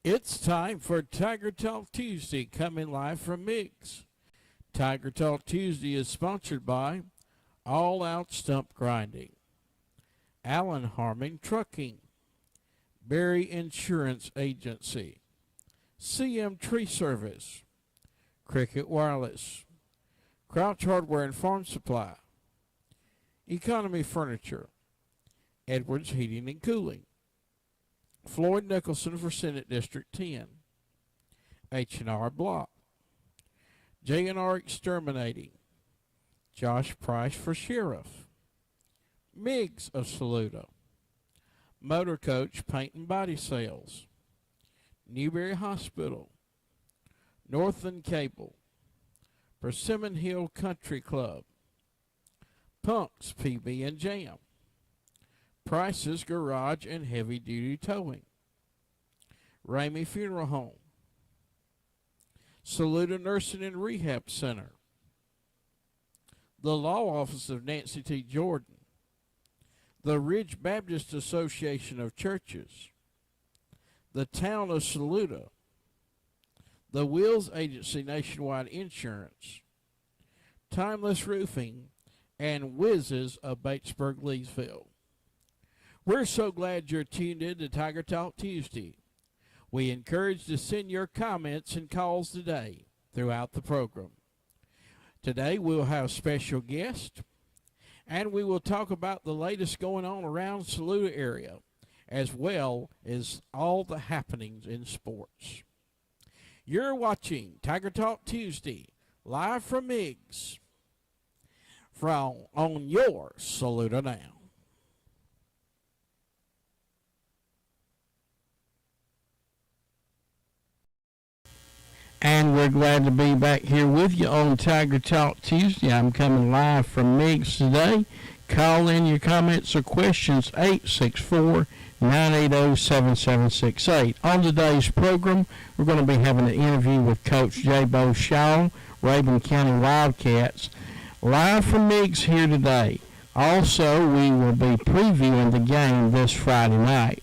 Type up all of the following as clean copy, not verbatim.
It's time for Tiger Talk Tuesday, coming live from Miggs. Tiger Talk Tuesday is sponsored by All Out Stump Grinding, Allen Harming Trucking, Berry Insurance Agency, CM Tree Service, Cricket Wireless, Crouch Hardware and Farm Supply, Economy Furniture, Edwards Heating and Cooling, Floyd Nicholson for Senate District 10, H&R Block, Jra Exterminating, Josh Price for Sheriff, Miggs of Saluda, Motor Coach Paint and Body Sales, Newberry Hospital, Northland Cable, Persimmon Hill Country Club, Punk's PB and Jam, Price's Garage and Heavy Duty Towing, Ramey Funeral Home, Saluda Nursing and Rehab Center, the Law Office of Nancy T. Jordan, the Ridge Baptist Association of Churches, the Town of Saluda, the Wills Agency Nationwide Insurance, Timeless Roofing, and Whizzes of Batesburg, Leesville. We're so glad you're tuned in to Tiger Talk Tuesday. We encourage to send your comments and calls today throughout the program. Today we'll have special guests, and we will talk about the latest going on around Saluda area, as well as all the happenings in sports. You're watching Tiger Talk Tuesday, live from Miggs, on your Saluda Now. And we're glad to be back here with you on Tiger Talk Tuesday. I'm coming live from Miggs today. Call in your comments or questions, 864-980-7768. On today's program, we're going to be having an interview with Coach J. Bo Shaw, Rabun County Wildcats, live from Miggs here today. Also, we will be previewing the game this Friday night.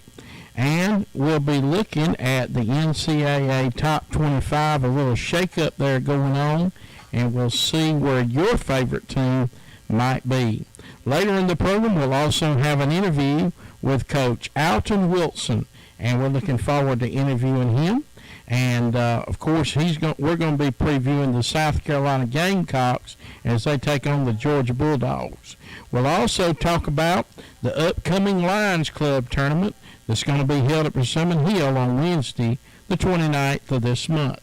And we'll be looking at the NCAA Top 25, a little shake-up there going on, and we'll see where your favorite team might be. Later in the program, we'll also have an interview with Coach Alton Wilson, and we're looking forward to interviewing him. And, of course, we're going to be previewing the South Carolina Gamecocks as they take on the Georgia Bulldogs. We'll also talk about the upcoming Lions Club tournament that's going to be held at Persimmon Hill on Wednesday, the 29th of this month.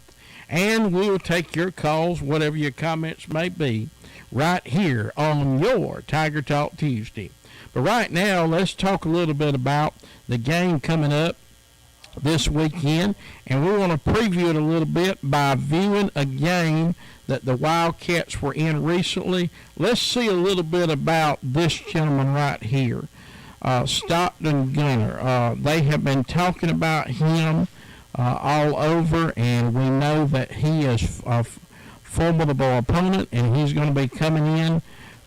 And we will take your calls, whatever your comments may be, right here on your Tiger Talk Tuesday. But right now, let's talk a little bit about the game coming up this weekend, and we want to preview it a little bit by viewing a game that the Wildcats were in recently. Let's see a little bit about this gentleman right here, Stockton Gunner. They have been talking about him all over, and we know that he is a formidable opponent, and he's going to be coming in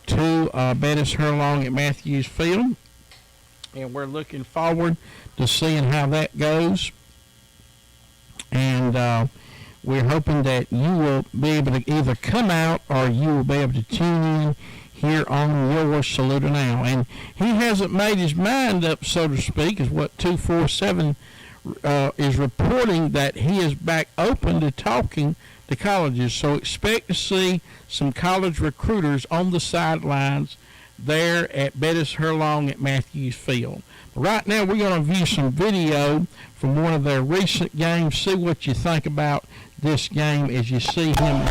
to Bettis Hurlong at Matthews Field, and we're looking forward to seeing how that goes. And we're hoping that you will be able to either come out or you will be able to tune in here on your Saluda Now. And he hasn't made his mind up, so to speak, is what 247 is reporting, that he is back open to talking to colleges. So expect to see some college recruiters on the sidelines there at Bettis Hurlong at Matthews Field. Right now, we're going to view some video from one of their recent games, see what you think about this game as you see him.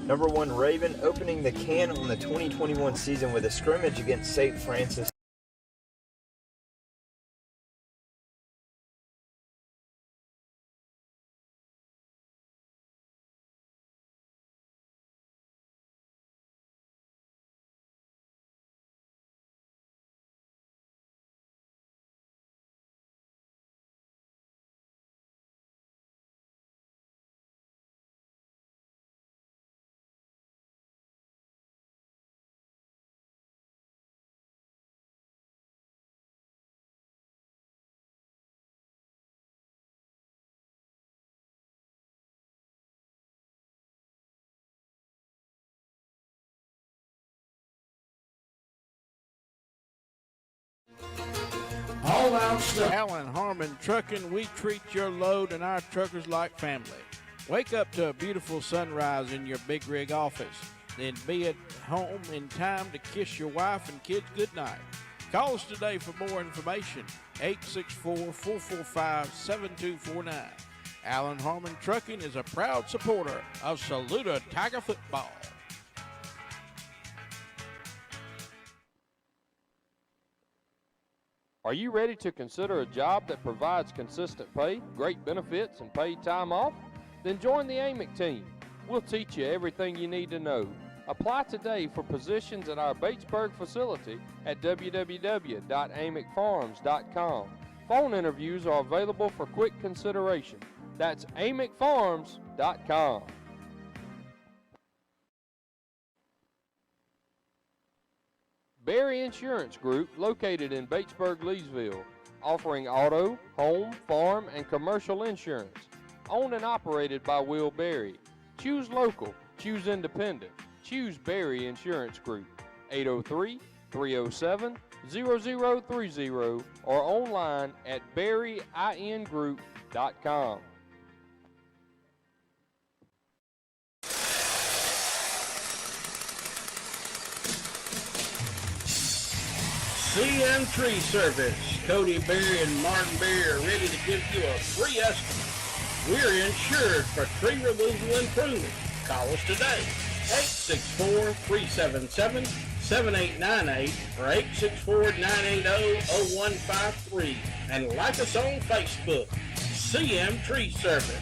Number 1 Raven opening the can on the 2021 season with a scrimmage against St. Francis. all-out snow. Allen Harmon Trucking, we treat your load and our truckers like family. Wake up to a beautiful sunrise in your big rig office. Then be at home in time to kiss your wife and kids goodnight. Call us today for more information, 864-445-7249. Allen Harmon Trucking is a proud supporter of Saluda Tiger football. Are you ready to consider a job that provides consistent pay, great benefits, and paid time off? Then join the AMIC team. We'll teach you everything you need to know. Apply today for positions at our Batesburg facility at www.amicfarms.com. Phone interviews are available for quick consideration. That's amicfarms.com. Berry Insurance Group, located in Batesburg, Leesville, offering auto, home, farm, and commercial insurance. Owned and operated by Will Berry. Choose local, choose independent, choose Berry Insurance Group. 803-307-0030 or online at berryingroup.com. CM Tree Service. Cody Berry and Martin Berry are ready to give you a free estimate. We're insured for tree removal and pruning. Call us today, 864-377-7898 or 864-980-0153. And like us on Facebook, CM Tree Service.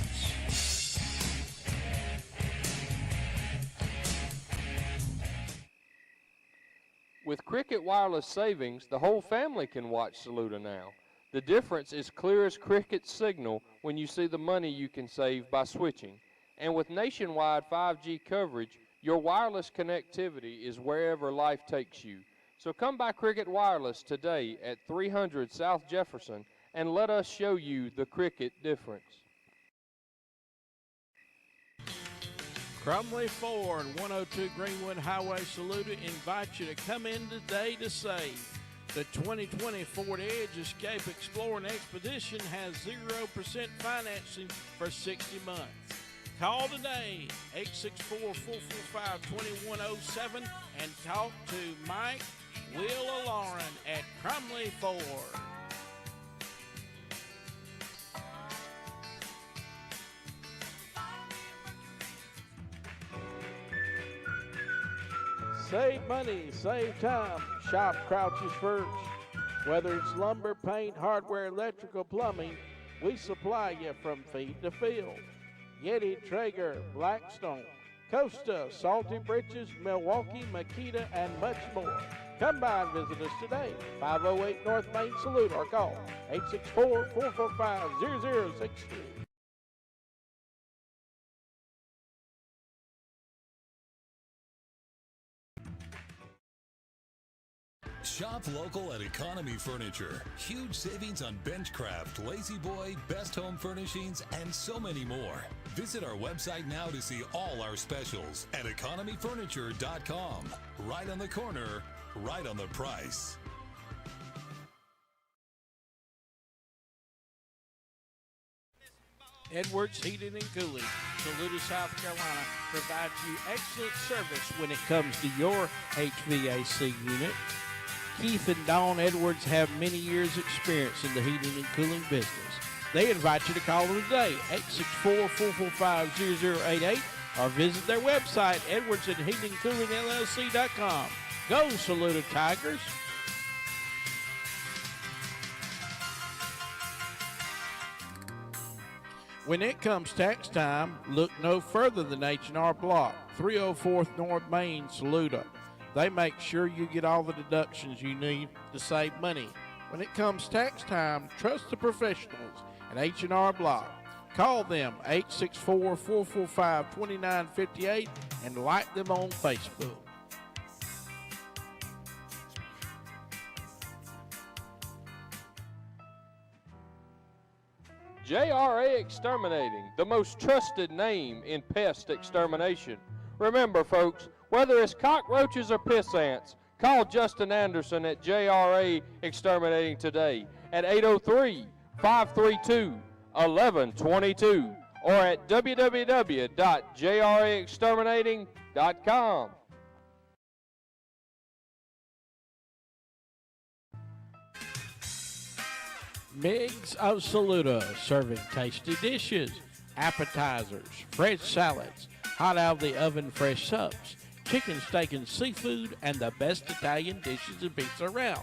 With Cricket Wireless savings, the whole family can watch Saluda now. The difference is clear as Cricket's signal when you see the money you can save by switching. And with nationwide 5G coverage, your wireless connectivity is wherever life takes you. So come by Cricket Wireless today at 300 South Jefferson and let us show you the Cricket difference. Crumley Ford, 102 Greenwood Highway, Saluda, invite you to come in today to save. The 2020 Ford Edge Escape Explorer Expedition has 0% financing for 60 months. Call today, 864-445-2107, and talk to Mike, Will, or Lauren at Crumley Ford. Save money, save time. Shop Crouch's First. Whether it's lumber, paint, hardware, electrical, plumbing, we supply you from feed to field. Yeti, Traeger, Blackstone, Costa, Salty Britches, Milwaukee, Makita, and much more. Come by and visit us today. 508 North Main Saluda or call 864-445-0063. Shop local at Economy Furniture. Huge savings on Benchcraft, Lazy Boy, Best Home Furnishings, and so many more. Visit our website now to see all our specials at economyfurniture.com. Right on the corner, right on the price. Edwards Heating and Cooling, Saluda, South Carolina, provides you excellent service when it comes to your HVAC unit. Keith and Dawn Edwards have many years' experience in the heating and cooling business. They invite you to call them today, 864-445-0088, or visit their website, edwardsandheatingcoolingllc.com. Go, Saluda Tigers! When it comes tax time, look no further than H&R Block, 304th North Main, Saluda. They make sure you get all the deductions you need to save money. When it comes tax time, trust the professionals at H&R Block. Call them 864-445-2958 and like them on Facebook. Jra Exterminating, the most trusted name in pest extermination. Remember, folks, whether it's cockroaches or piss ants, Call Justin Anderson at Jra Exterminating today at 803-532-1122 or at www.jraexterminating.com. Miggs of Saluda, serving tasty dishes, appetizers, fresh salads, hot out of the oven fresh subs, chicken, steak, and seafood, and the best Italian dishes and pizza around.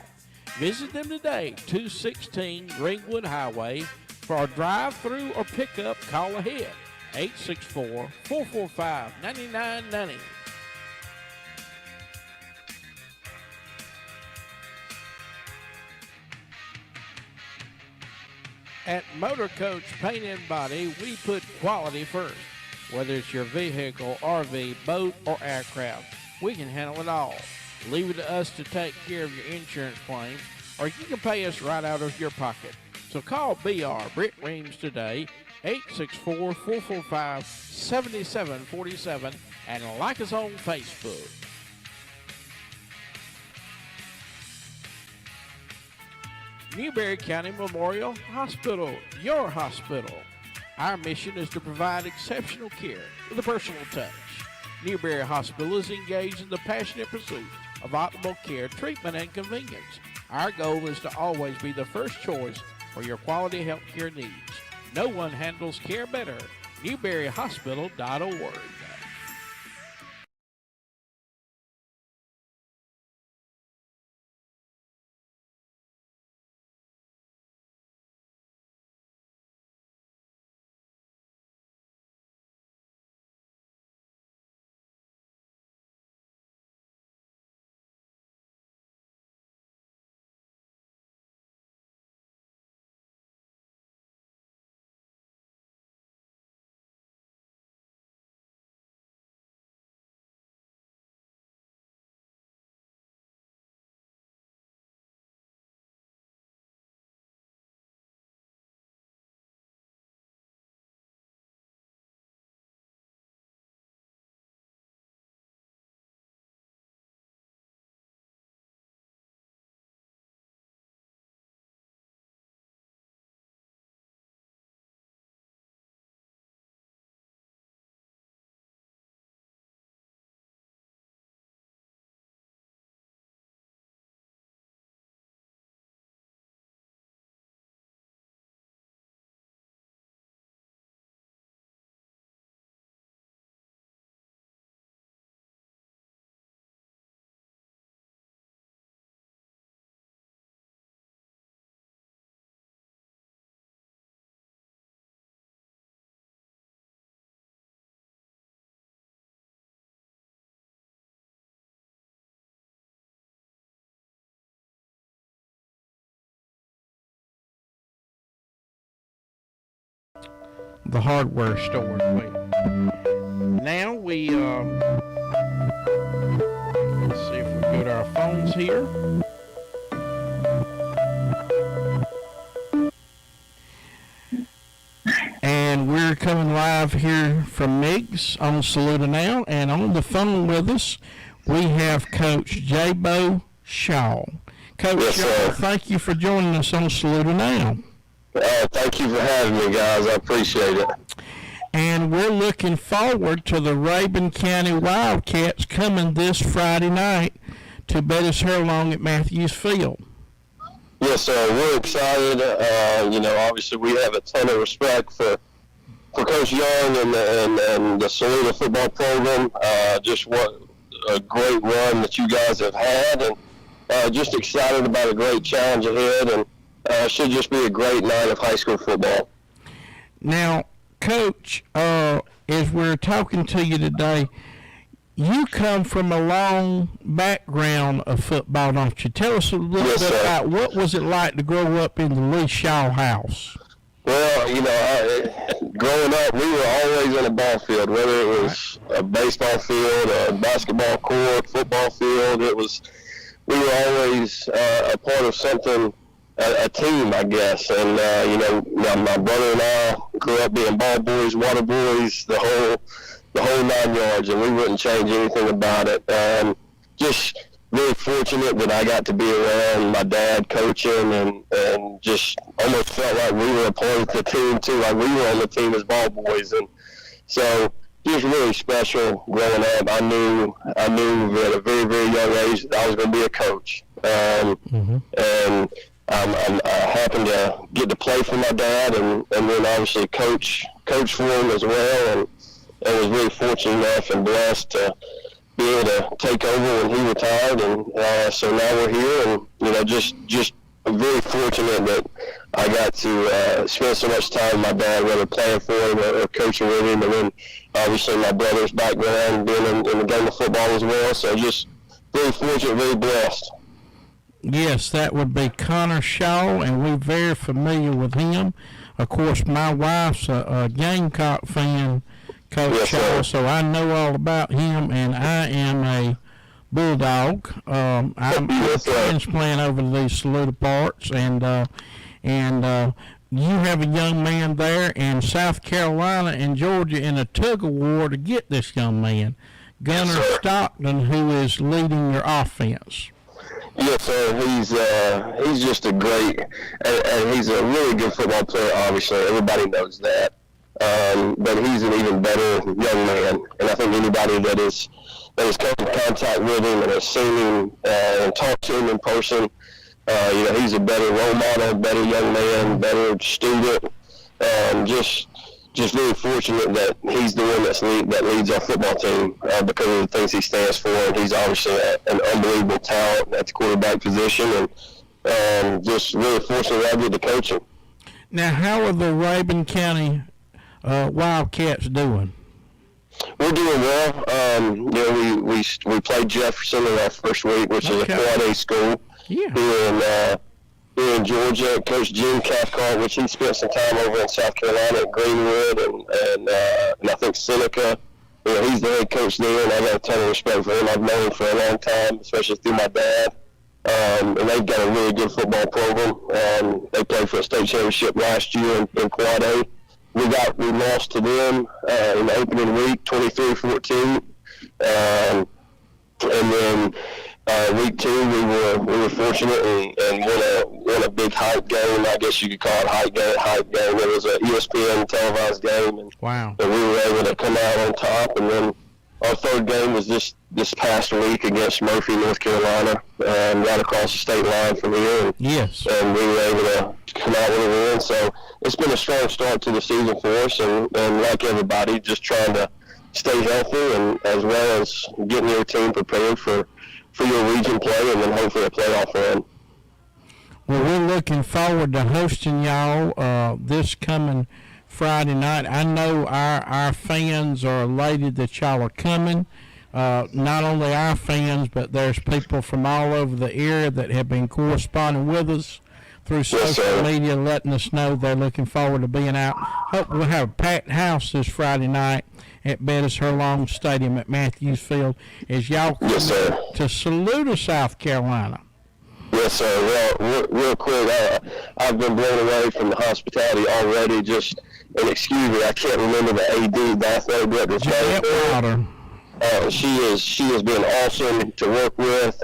Visit them today, 216 Greenwood Highway. For a drive-through or pickup, call ahead, 864-445-9990. At Motor Coach Paint and Body, we put quality first. Whether it's your vehicle, RV, boat, or aircraft, we can handle it all. Leave it to us to take care of your insurance claims, or you can pay us right out of your pocket. So call BR Britt Reams today, 864-445-7747, and like us on Facebook. Newberry County Memorial Hospital, your hospital. Our mission is to provide exceptional care with a personal touch. Newberry Hospital is engaged in the passionate pursuit of optimal care, treatment, and convenience. Our goal is to always be the first choice for your quality health care needs. No one handles care better. NewberryHospital.org. The hardware store. Now we let's see if we go to our phones here. And we're coming live here from Miggs on Saluda Now, and on the phone with us we have Coach Jabo Shaw. Coach Yes, Shaw, sir. thank you for joining us on Saluda Now. Thank you for having me, guys. I appreciate it. And we're looking forward to the Rabun County Wildcats coming this Friday night to Bettis Hurlong at Matthews Field. Yes, sir. We're excited. Obviously we have a ton of respect for Coach Young and the Saluda football program. Just what a great run that you guys have had, and just excited about a great challenge ahead, and should just be a great night of high school football. Now, Coach, as we're talking to you today, you come from a long background of football, don't you? Tell us a little Yes, bit sir. about what was it like to grow up in the Lee Shaw house? Well, growing up, we were always in a ball field, whether it was a baseball field, a basketball court, football field. We were always a part of something, a team, I guess. And, my brother and I grew up being ball boys, water boys, the whole 9 yards, and we wouldn't change anything about it. Just really fortunate that I got to be around my dad coaching, and just almost felt like we were a part of the team too, like we were on the team as ball boys. And so just really special growing up. I knew at a very, very young age that I was going to be a coach. And I happened to get to play for my dad, and then obviously coach for him as well, and I was really fortunate enough and blessed to be able to take over when he retired, and so now we're here, and just very fortunate that I got to spend so much time with my dad, whether playing for him or coaching with him, and then obviously my brother's background being in the game of football as well. So just very fortunate, very blessed. Yes, that would be Connor Shaw, and we're very familiar with him. Of course, my wife's a Gamecock fan, Coach Shaw, so I know all about him, and I am a Bulldog. I'm a transplant over to these Saluda parts, and you have a young man there in South Carolina and Georgia in a tug of war to get this young man, Gunnar Stockton, who is leading your offense. Yes, sir. He's just a great, and he's a really good football player. Obviously, everybody knows that. But he's an even better young man, and I think anybody that has come in contact with him and has seen him and talked to him in person, he's a better role model, better young man, better student. Just very fortunate that he's the one that leads our football team because of the things he stands for, and he's obviously an unbelievable talent at the quarterback position, and just really fortunate that I get to coach him. Now, how are the Rabun County Wildcats doing? We're doing well. We played Jefferson in our first week, which is a Quad A school here in Georgia. Coach Jim Cathcart, which he spent some time over in South Carolina at Greenwood and I think Seneca. He's the head coach there, and I got a ton of respect for him. I've known him for a long time, especially through my dad. And they've got a really good football program. They played for a state championship last year in Quad A. We lost to them in the opening week, 23-14, and then week 2 we were fortunate and won a big hype game. I guess you could call it hype game. It was an ESPN televised game, and we were able to come out on top. And then our third game was this past week against Murphy, North Carolina, right across the state line from here. And we were able to come out with a win. So it's been a strong start to the season for us, and like everybody, just trying to stay healthy, and as well as getting your team prepared for your region play and then hopefully a playoff run. Well, we're looking forward to hosting y'all this coming Friday night. I know our fans are elated that y'all are coming. Not only our fans, but there's people from all over the area that have been corresponding with us through social media, letting us know they're looking forward to being out. Hope we'll have a packed house this Friday night at Bettis Herlong Stadium at Matthews Field as y'all come to Saluda, South Carolina. Yes, sir. Well, real quick, I've been blown away from the hospitality already. And excuse me, I can't remember the AD, the athletic director's name. She has been awesome to work with,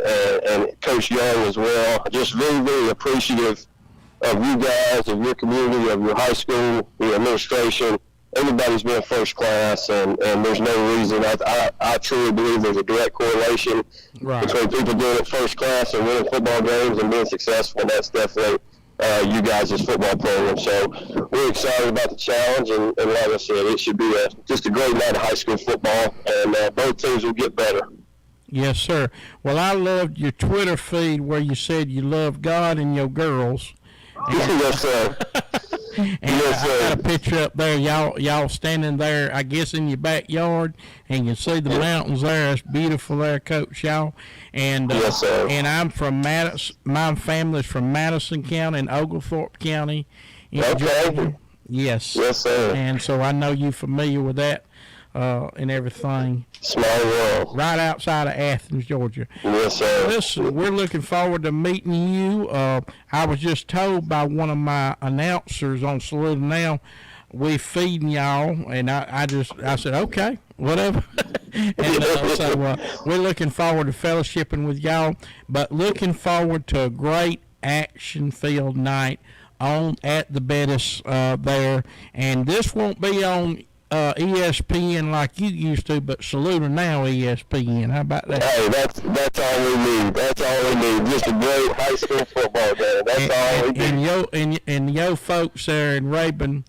and Coach Young as well. Just very, very appreciative of you guys, of your community, of your high school, the administration. Everybody's been first class, and there's no reason. I truly believe there's a direct correlation between people doing it first class and winning football games and being successful, and that's definitely you guys' football program. So we're excited about the challenge, and like I said, it should be just a great night of high school football, and both teams will get better. Yes, sir. Well, I loved your Twitter feed where you said you love God and your girls. Yes, sir. And I got a picture up there, y'all standing there, I guess, in your backyard, and you see the mountains there. It's beautiful there, Coach, y'all. And yes, sir. And I'm from Madison. My family's from Madison County and Oglethorpe County in Georgia. Yes. Yes, sir. And so I know you're familiar with that and everything. Small world. Right outside of Athens, Georgia. Yes, sir. Listen, we're looking forward to meeting you. I was just told by one of my announcers on Saluda Now, we feeding y'all, and I said, okay. whatever. And so we're looking forward to fellowshipping with y'all, but looking forward to a great action-filled night on at the Bettis there. And this won't be on ESPN like you used to, but Saluda Now ESPN. How about that? Hey, that's all we need. That's all we need. Just a great high school football game. That's all we need. And yo folks there in Rabun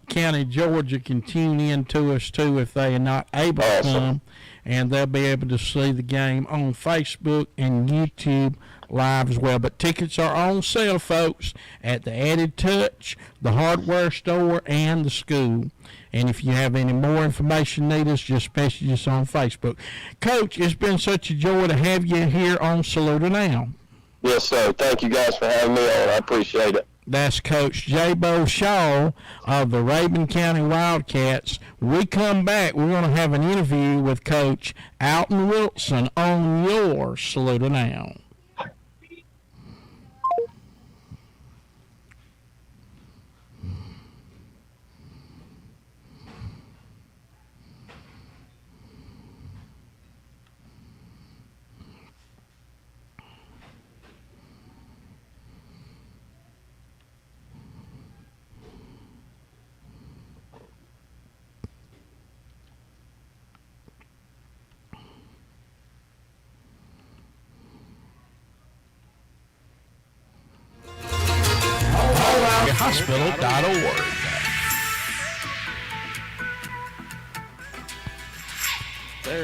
County, Georgia, can tune in to us too if they are not able to come, and they'll be able to see the game on Facebook and YouTube live as well. But tickets are on sale, folks, at the Added Touch, the hardware store, and the school. And if you have any more information, need us, just message us on Facebook. Coach, it's been such a joy to have you here on Saluda Now. Yes, sir. Thank you guys for having me on. I appreciate it. That's Coach J-Bo Shaw of the Rabun County Wildcats. When we come back, we're going to have an interview with Coach Alton Wilson on your Saluda Now. Hospital.org.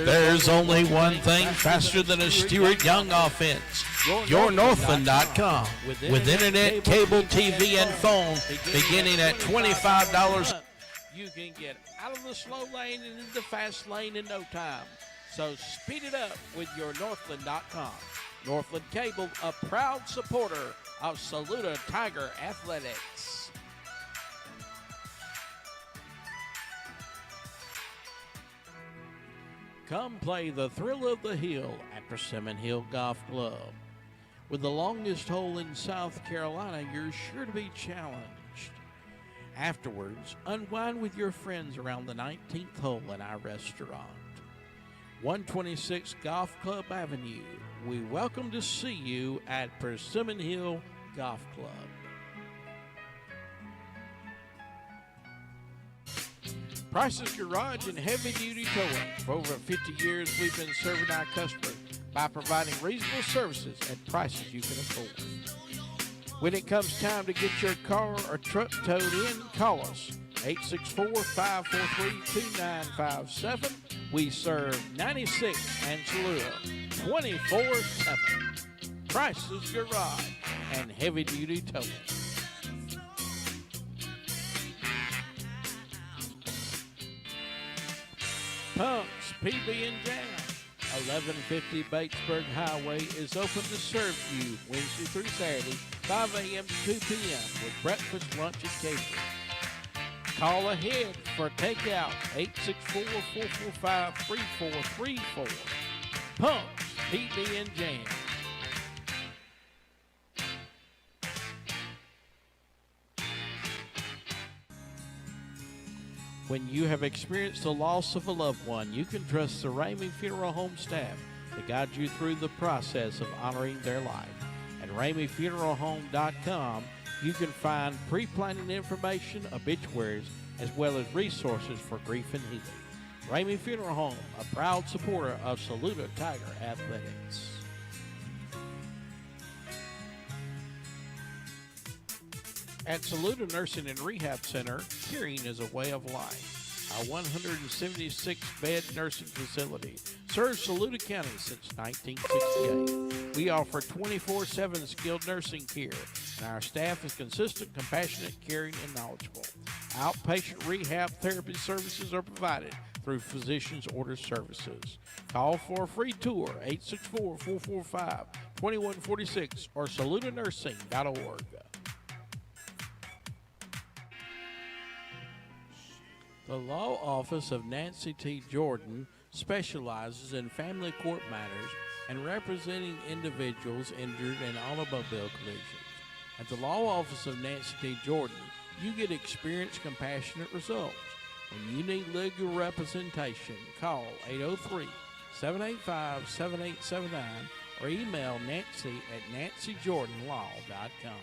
There's only one thing faster than a Stuart Young offense. YourNorthland.com with internet, cable, TV, and phone beginning at $25. You can get out of the slow lane and into the fast lane in no time. So speed it up with YourNorthland.com. Northland Cable, a proud supporter of Saluda Tiger Athletics. Come play the thrill of the hill at Persimmon Hill Golf Club. With the longest hole in South Carolina, you're sure to be challenged. Afterwards, unwind with your friends around the 19th hole in our restaurant. 126 Golf Club Avenue. We welcome to see you at Persimmon Hill Golf Club. Price's Garage and Heavy Duty Towing. For over 50 years, we've been serving our customers by providing reasonable services at prices you can afford. When it comes time to get your car or truck towed in, call us. 864-543-2957. We serve 96 and Saluda 24/7. Price's Garage and Heavy Duty Towing. Punks PB and Jam. 1150 Batesburg Highway is open to serve you Wednesday through Saturday, 5 a.m. to 2 p.m. with breakfast, lunch, and catering. Call ahead for takeout, 864-445-3434. Punks PB and Jam. When you have experienced the loss of a loved one, you can trust the Ramey Funeral Home staff to guide you through the process of honoring their life. At RameyFuneralHome.com, you can find pre-planning information, obituaries, as well as resources for grief and healing. Ramey Funeral Home, a proud supporter of Saluda Tiger Athletics. At Saluda Nursing and Rehab Center, caring is a way of life. Our 176-bed nursing facility serves Saluda County since 1968. We offer 24/7 skilled nursing care, and our staff is consistent, compassionate, caring, and knowledgeable. Outpatient rehab therapy services are provided through Physicians Order Services. Call for a free tour, 864-445-2146 or saludanursing.org. The Law Office of Nancy T. Jordan specializes in family court matters and representing individuals injured in automobile collisions. At the Law Office of Nancy T. Jordan, you get experienced, compassionate results. When you need legal representation, call 803-785-7879 or email Nancy at nancyjordanlaw.com.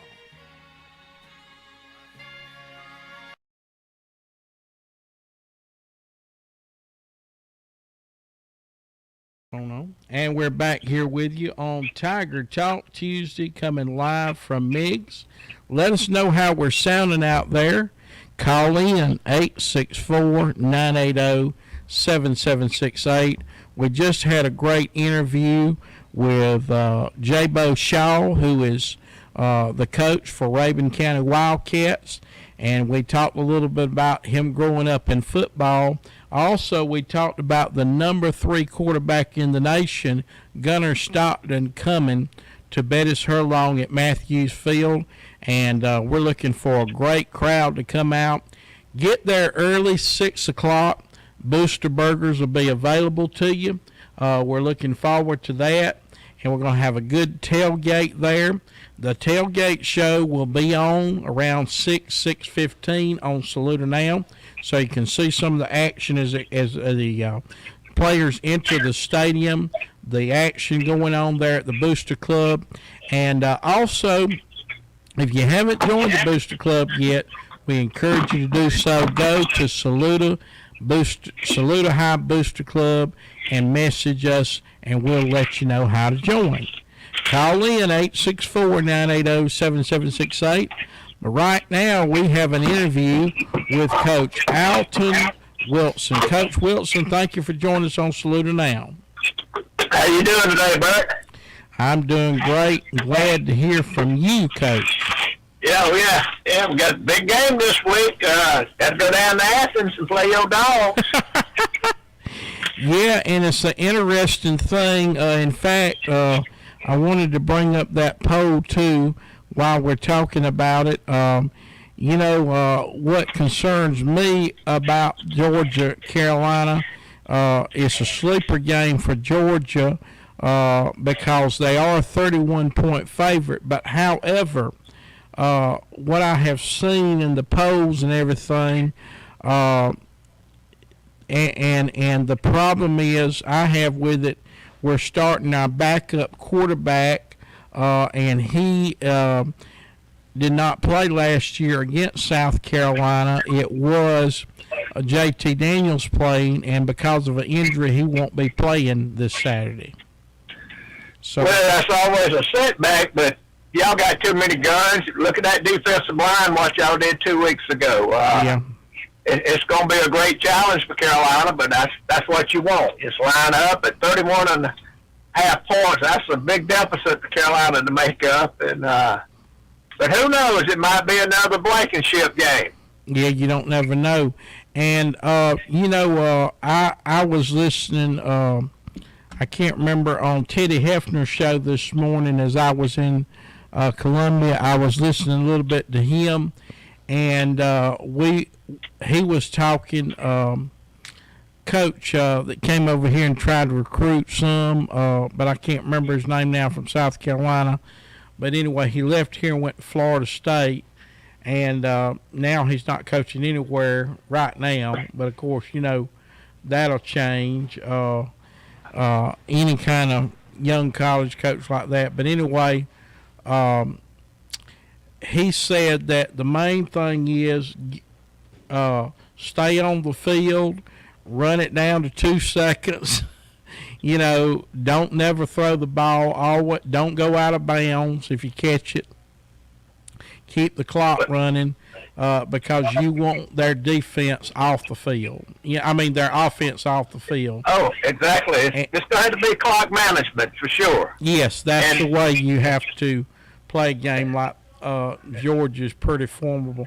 And we're back here with you on Tiger Talk Tuesday, coming live from Meigs. Let us know how we're sounding out there. Call in 864-980-7768. We just had a great interview with Jra Shaw, who is the coach for Rabun County Wildcats, and we talked a little bit about him growing up in football. Also, we talked about the number 3 quarterback in the nation, Gunnar Stockton, coming to Bettis Hurlong at Matthews Field, and we're looking for a great crowd to come out. Get there early, 6 o'clock. Booster Burgers will be available to you. We're looking forward to that, and we're going to have a good tailgate there. The tailgate show will be on around 6:15 on Saluda Now, so you can see some of the action as the players enter the stadium, the action going on there at the Booster Club. And also, if you haven't joined the Booster Club yet, we encourage you to do so. Go to Saluda High Booster Club and message us, and we'll let you know how to join. Call in 864-980-7768. But right now, we have an interview with Coach Alton Wilson. Coach Wilson, thank you for joining us on Saluda Now. How you doing today, Bert? I'm doing great. Glad to hear from you, Coach. Yeah, we got a big game this week. Got to go down to Athens and play your dogs. Yeah, and it's an interesting thing. In fact, I wanted to bring up that poll, too, while we're talking about it. What concerns me about Georgia, Carolina, it's a sleeper game for Georgia because they are a 31-point favorite. But, however, what I have seen in the polls and everything, and the problem is I have with it, we're starting our backup quarterback, and he did not play last year against South Carolina. It was J.T. Daniels playing, and because of an injury, he won't be playing this Saturday. So, well, that's always a setback, but y'all got too many guns. Look at that defensive line, what y'all did 2 weeks ago. Yeah. It's going to be a great challenge for Carolina, but that's what you want. Just line up at 31.5 points. That's a big deficit for Carolina to make up. And but who knows? It might be another Blankenship game. Yeah, you don't never know. And I was listening. I can't remember, on Teddy Hefner's show this morning as I was in Columbia. I was listening a little bit to him, and he was talking, coach that came over here and tried to recruit some, but I can't remember his name now, from South Carolina. But anyway, he left here and went to Florida State, and now he's not coaching anywhere right now. But, of course, that'll change, any kind of young college coach like that. But anyway, he said that the main thing is stay on the field, run it down to 2 seconds. Don't never throw the ball. Don't go out of bounds if you catch it. Keep the clock running because you want their defense off the field. Their offense off the field. Oh, exactly. It's going to be clock management for sure. Yes, that's the way you have to play a game like Georgia's pretty formidable.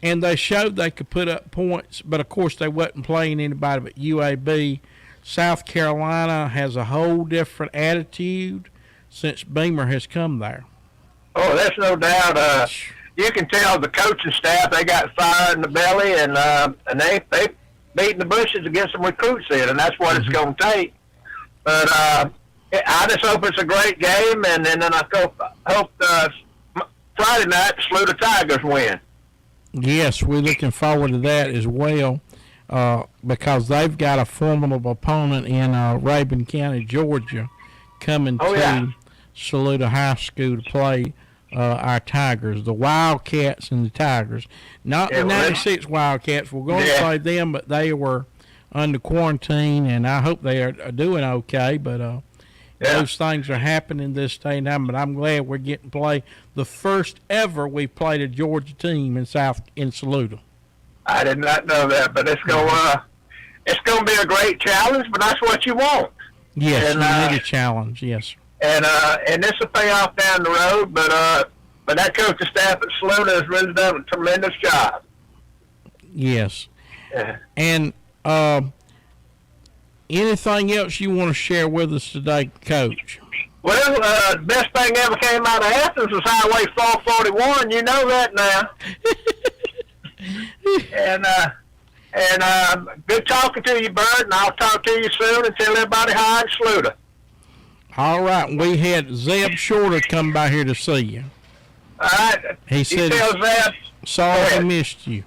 And they showed they could put up points, but, of course, they wasn't playing anybody but UAB. South Carolina has a whole different attitude since Beamer has come there. Oh, there's no doubt. You can tell the coaching staff, they got fire in the belly, and they beating the bushes to get some recruits in, and that's what it's going to take. But I just hope it's a great game, and then I hope Friday night the Saluda Tigers win. Yes, we're looking forward to that as well. because they've got a formidable opponent in Rabun County, Georgia, coming to Saluda High School to play our Tigers, the Wildcats and the Tigers. Not the 96 Wildcats. We're going to play them, but they were under quarantine, and I hope they are doing okay. But those things are happening this day and time. But I'm glad we're getting to play the first ever we've played a Georgia team in Saluda. I did not know that, but it's going to be a great challenge. But that's what you want. Yes, you need a challenge. Yes. And this will pay off down the road, but that coaching staff at Saluda has really done a tremendous job. Yes. Yeah. And anything else you want to share with us today, Coach? Well, the best thing ever came out of Athens was Highway 441. You know that now. and good talking to you, Bert, and I'll talk to you soon and tell everybody hi in Saluda. All right, we had Zeb Shorter come by here to see you. All right. He said, Zeb, sorry he missed you.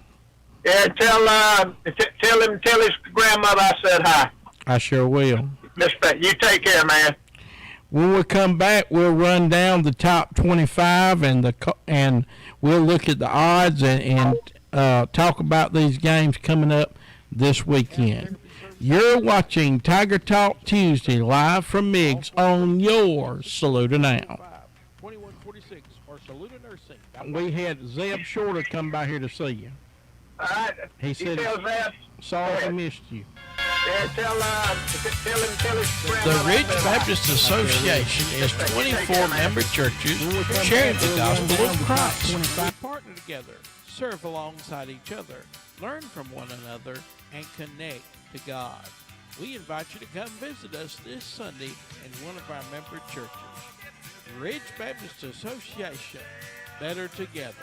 Yeah, tell his grandmother I said hi. I sure will. You take care, man. When we come back, we'll run down the top 25 and we'll look at the odds and talk about these games coming up this weekend. You're watching Tiger Talk Tuesday live from Meigs on your Saluda Now. 2146 or Saluda Nursing. We had Zeb Shorter come by here to see you. All right. He said, sorry I missed you. Yeah, tell his grandmother. The Ridge Baptist Association is 24 member churches sharing the gospel of Christ. Partner together, serve alongside each other, learn from one another, and connect to God. We invite you to come visit us this Sunday in one of our member churches. Ridge Baptist Association, better together.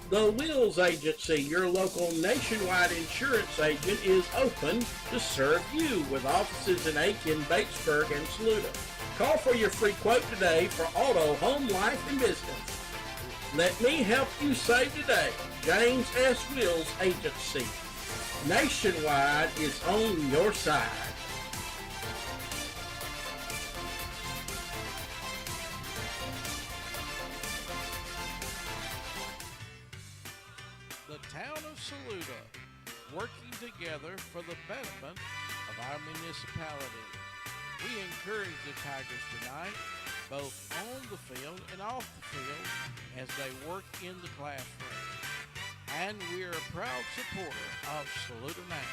The Wills Agency, your local nationwide insurance agent, is open to serve you with offices in Aiken, Batesburg, and Saluda. Call for your free quote today for auto, home, life, and business. Let me help you save today. James S. Wills Agency. Nationwide is on your side. The town of Saluda, working together for the betterment of our municipality. We encourage the Tigers tonight, both on the field and off the field, as they work in the classroom. And we are a proud supporter of Saluda Now.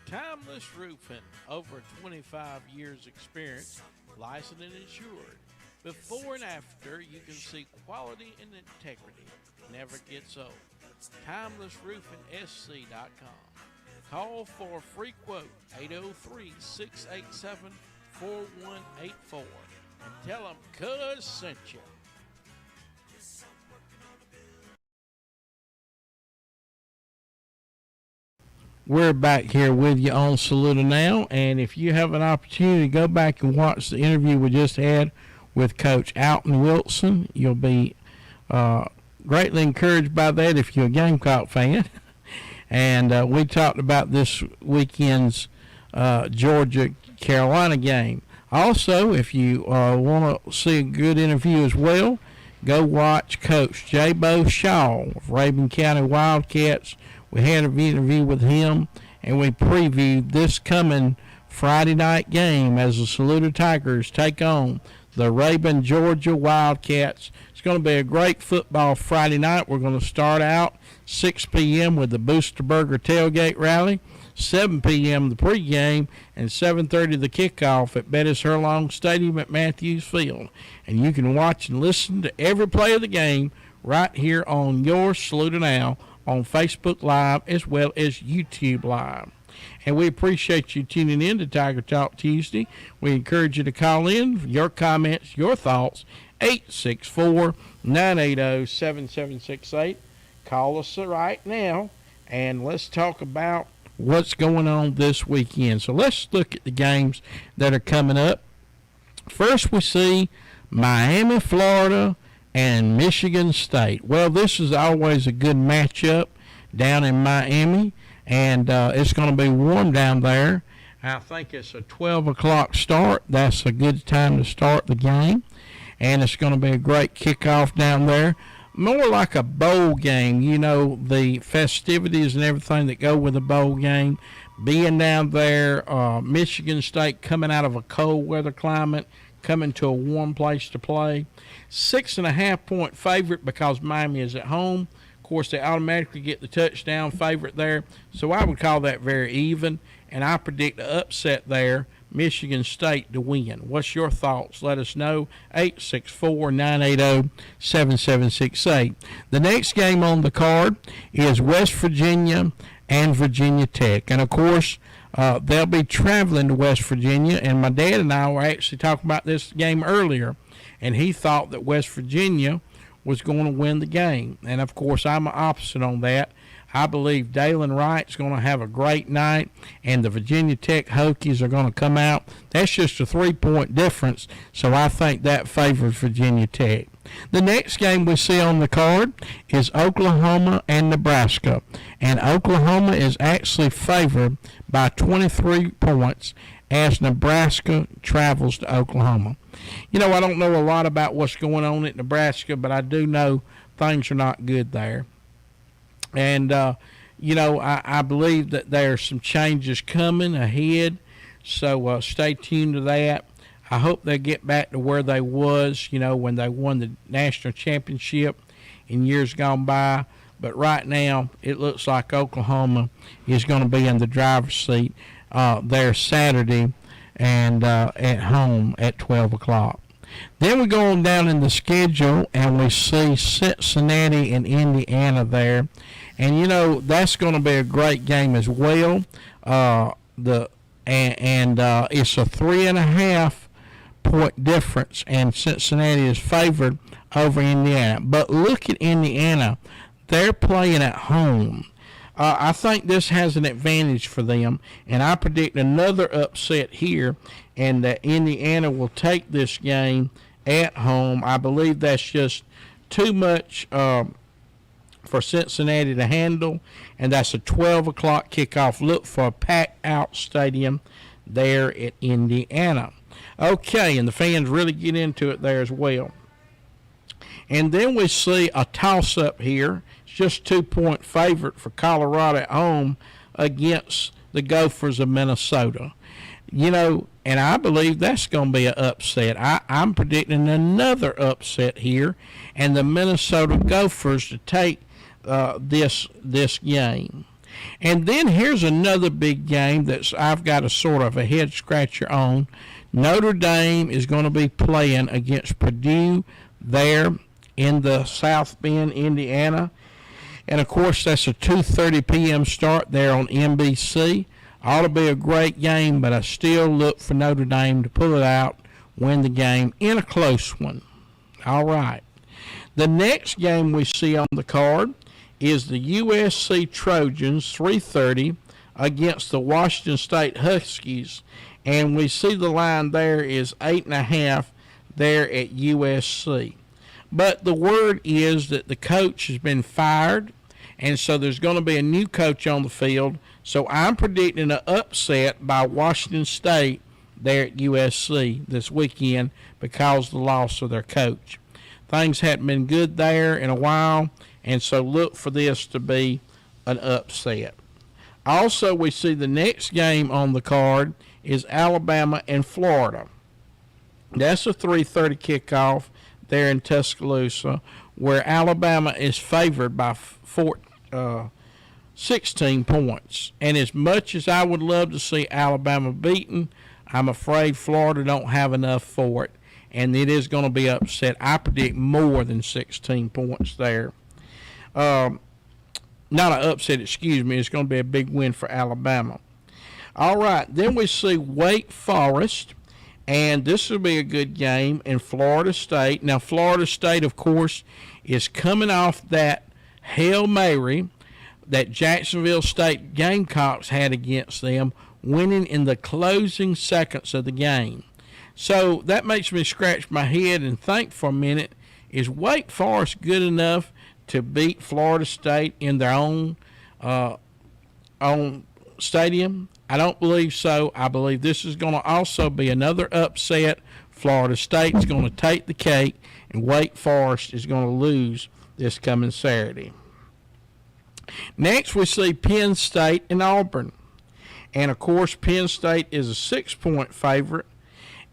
Timeless Roofing, over 25 years experience, licensed and insured. Before and after, you can see quality and integrity never gets old. TimelessRoofingSC.com. Call for a free quote, 803-687-4184, and tell them Cuz sent you. We're back here with you on Saluda Now, and if you have an opportunity to go back and watch the interview we just had with Coach Alton Wilson, you'll be greatly encouraged by that if you're a Gamecock fan. And we talked about this weekend's Georgia-Carolina game. Also, if you want to see a good interview as well, go watch Coach Jra Shaw of Rabun County Wildcats. We had an interview with him, and we previewed this coming Friday night game as the Saluda Tigers take on the Rabun, Georgia Wildcats. It's going to be a great football Friday night. We're going to start out 6 p.m. with the Booster Burger tailgate rally, 7 p.m. the pregame, and 7:30 the kickoff at Bettis Hurlong Stadium at Matthews Field. And you can watch and listen to every play of the game right here on your Saluda Now on Facebook Live as well as YouTube Live. And we appreciate you tuning in to Tiger Talk Tuesday. We encourage you to call in for your comments, your thoughts, 864-980-7768. Call us right now, and let's talk about what's going on this weekend. So let's look at the games that are coming up. First, we see Miami, Florida, and Michigan State. Well, this is always a good matchup down in Miami, and it's going to be warm down there. I think it's a 12 o'clock start. That's a good time to start the game, and it's going to be a great kickoff down there. More like a bowl game, you know, the festivities and everything that go with a bowl game. Being down there, Michigan State coming out of a cold weather climate, coming to a warm place to play. 6.5 point favorite because Miami is at home. Of course, they automatically get the touchdown favorite there, so I would call that very even, and I predict the upset there, Michigan State to win. What's your thoughts? Let us know, 864-980-7768. The next game on the card is West Virginia and Virginia Tech, and of course, they'll be traveling to West Virginia, and my dad and I were actually talking about this game earlier, and he thought that West Virginia was going to win the game. And, of course, I'm opposite on that. I believe Dalen Wright's going to have a great night, and the Virginia Tech Hokies are going to come out. That's just a 3-point difference, so I think that favors Virginia Tech. The next game we see on the card is Oklahoma and Nebraska, and Oklahoma is actually favored by 23 points as Nebraska travels to Oklahoma. You know, I don't know a lot about what's going on at Nebraska, but I do know things are not good there. And, you know, I believe that there are some changes coming ahead, so stay tuned to that. I hope they get back to where they was, you know, when they won the national championship in years gone by. But right now, it looks like Oklahoma is going to be in the driver's seat there Saturday and at home at 12 o'clock. Then we go on down in the schedule, and we see Cincinnati and Indiana there. And, you know, that's going to be a great game as well. It's a 3.5 point difference, and Cincinnati is favored over Indiana. But look at Indiana. They're playing at home. I think this has an advantage for them, and I predict another upset here, and that Indiana will take this game at home. I believe that's just too much for Cincinnati to handle, and that's a 12 o'clock kickoff. Look for a packed-out stadium there at Indiana. Okay, and the fans really get into it there as well. And then we see a toss-up here. It's just 2-point favorite for Colorado at home against the Gophers of Minnesota. You know, and I believe that's going to be an upset. I'm predicting another upset here, and the Minnesota Gophers to take this game. And then here's another big game that I've got a sort of a head scratcher on. Notre Dame is going to be playing against Purdue there in the South Bend, Indiana. And, of course, that's a 2:30 p.m. start there on NBC. Ought to be a great game, but I still look for Notre Dame to pull it out, win the game in a close one. All right. The next game we see on the card is the USC Trojans, 3:30, against the Washington State Huskies. And we see the line there is 8.5 there at USC. But the word is that the coach has been fired, and so there's going to be a new coach on the field. So I'm predicting an upset by Washington State there at USC this weekend because of the loss of their coach. Things hadn't been good there in a while, and so look for this to be an upset. Also, we see the next game on the card is Alabama and Florida. That's a 3:30 kickoff there in Tuscaloosa, where Alabama is favored by 16 points. And as much as I would love to see Alabama beaten, I'm afraid Florida don't have enough for it, and it is going to be upset. I predict more than 16 points there. Not an upset, excuse me. It's going to be a big win for Alabama. All right, then we see Wake Forest, and this will be a good game in Florida State. Now, Florida State, of course, is coming off that Hail Mary that Jacksonville State Gamecocks had against them, winning in the closing seconds of the game. So that makes me scratch my head and think for a minute, is Wake Forest good enough to beat Florida State in their own stadium? I don't believe so. I believe this is going to also be another upset. Florida State's going to take the cake, and Wake Forest is going to lose this coming Saturday. Next, we see Penn State and Auburn. And, of course, Penn State is a 6-point favorite,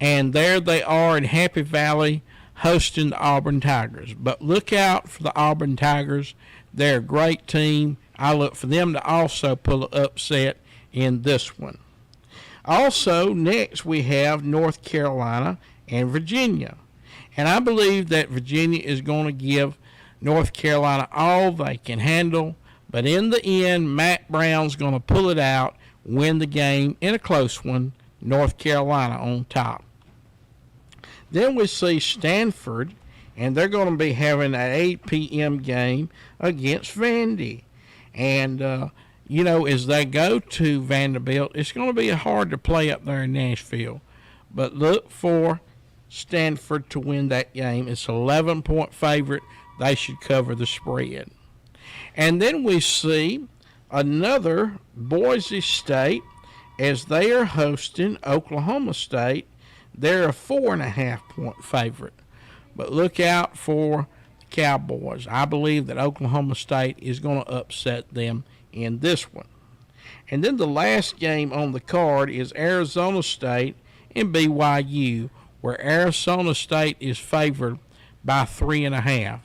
and there they are in Happy Valley hosting the Auburn Tigers. But look out for the Auburn Tigers. They're a great team. I look for them to also pull an upset in this one. Also, next we have North Carolina and Virginia. And I believe that Virginia is going to give North Carolina all they can handle. But in the end, Matt Brown's going to pull it out, win the game in a close one, North Carolina on top. Then we see Stanford, and they're going to be having an 8 p.m. game against Vandy. And, as they go to Vanderbilt, it's going to be hard to play up there in Nashville. But look for Stanford to win that game. It's an 11-point favorite. They should cover the spread. And then we see another Boise State as they are hosting Oklahoma State. They're a 4.5-point favorite. But look out for the Cowboys. I believe that Oklahoma State is going to upset them in this one. And then the last game on the card is Arizona State and BYU, where Arizona State is favored by 3.5.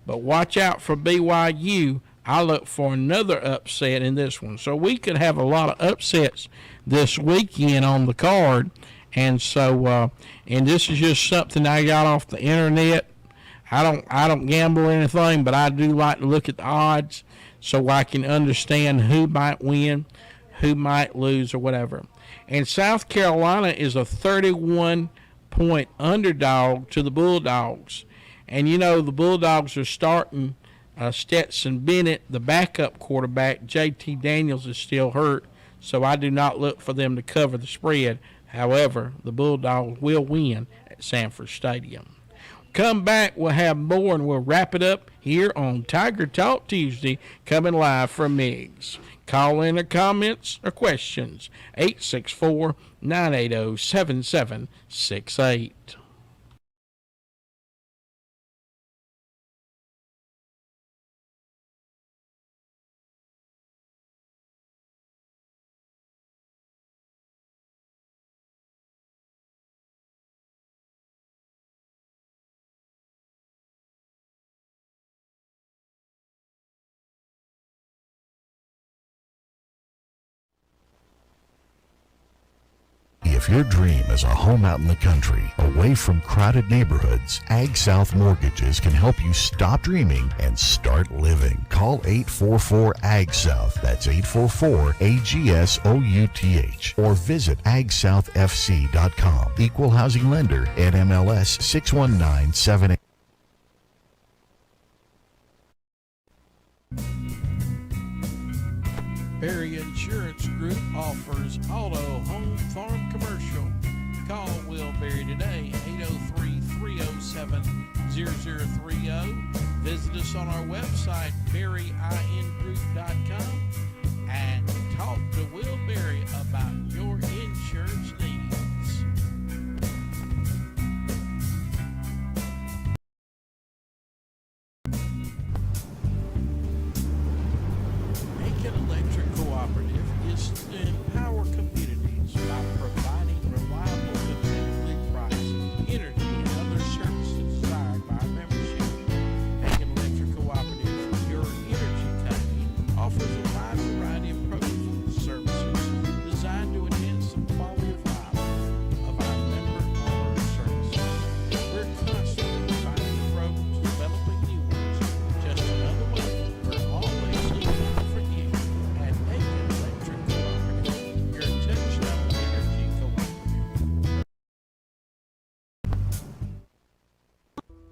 But watch out for BYU. I look for another upset in this one. So we could have a lot of upsets this weekend on the card. And so, and this is just something I got off the internet. I don't gamble or anything, but I do like to look at the odds so I can understand who might win, who might lose, or whatever. And South Carolina is a 31-point underdog to the Bulldogs. And, the Bulldogs are starting Stetson Bennett, the backup quarterback. J.T. Daniels is still hurt, so I do not look for them to cover the spread. However, the Bulldogs will win at Sanford Stadium. Come back, we'll have more, and we'll wrap it up here on Tiger Talk Tuesday, coming live from Meigs. Call in or comments or questions, 864-980-7768. If your dream is a home out in the country, away from crowded neighborhoods, Ag South Mortgages can help you stop dreaming and start living. Call 844-AG-SOUTH, that's 844-AGSOUTH, or visit agsouthfc.com. Equal housing lender, NMLS 61978. Berry Insurance Group offers auto, home, farm, commercial. Call Will Berry today, 803-307-0030. Visit us on our website, berryingroup.com, and talk to Will Berry about your insurance needs. Aiken Electric Cooperative is to empower communities by providing reliable, competitively priced energy and other services desired by our membership. Aiken Electric Cooperative, your energy company, offers a wide variety of programs and services designed to enhance the quality of life of our member-owned services. We're constantly providing programs, developing new ones. Just another way we're always looking for you at Aiken Electric Cooperative, your touchstone energy cooperative.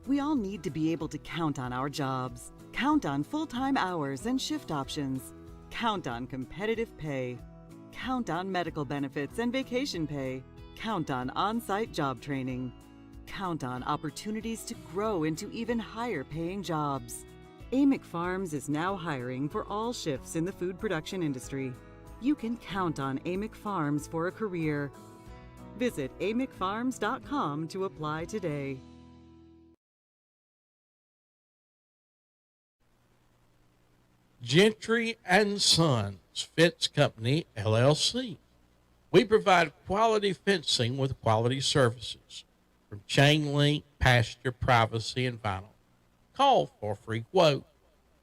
We all need to be able to count on our jobs, count on full-time hours and shift options. Count on competitive pay. Count on medical benefits and vacation pay. Count on on-site job training. Count on opportunities to grow into even higher paying jobs. Amick Farms is now hiring for all shifts in the food production industry. You can count on Amick Farms for a career. Visit amickfarms.com to apply today. Gentry and Sons Fence Company, LLC. We provide quality fencing with quality services from chain link, pasture, privacy, and vinyl. Call for a free quote,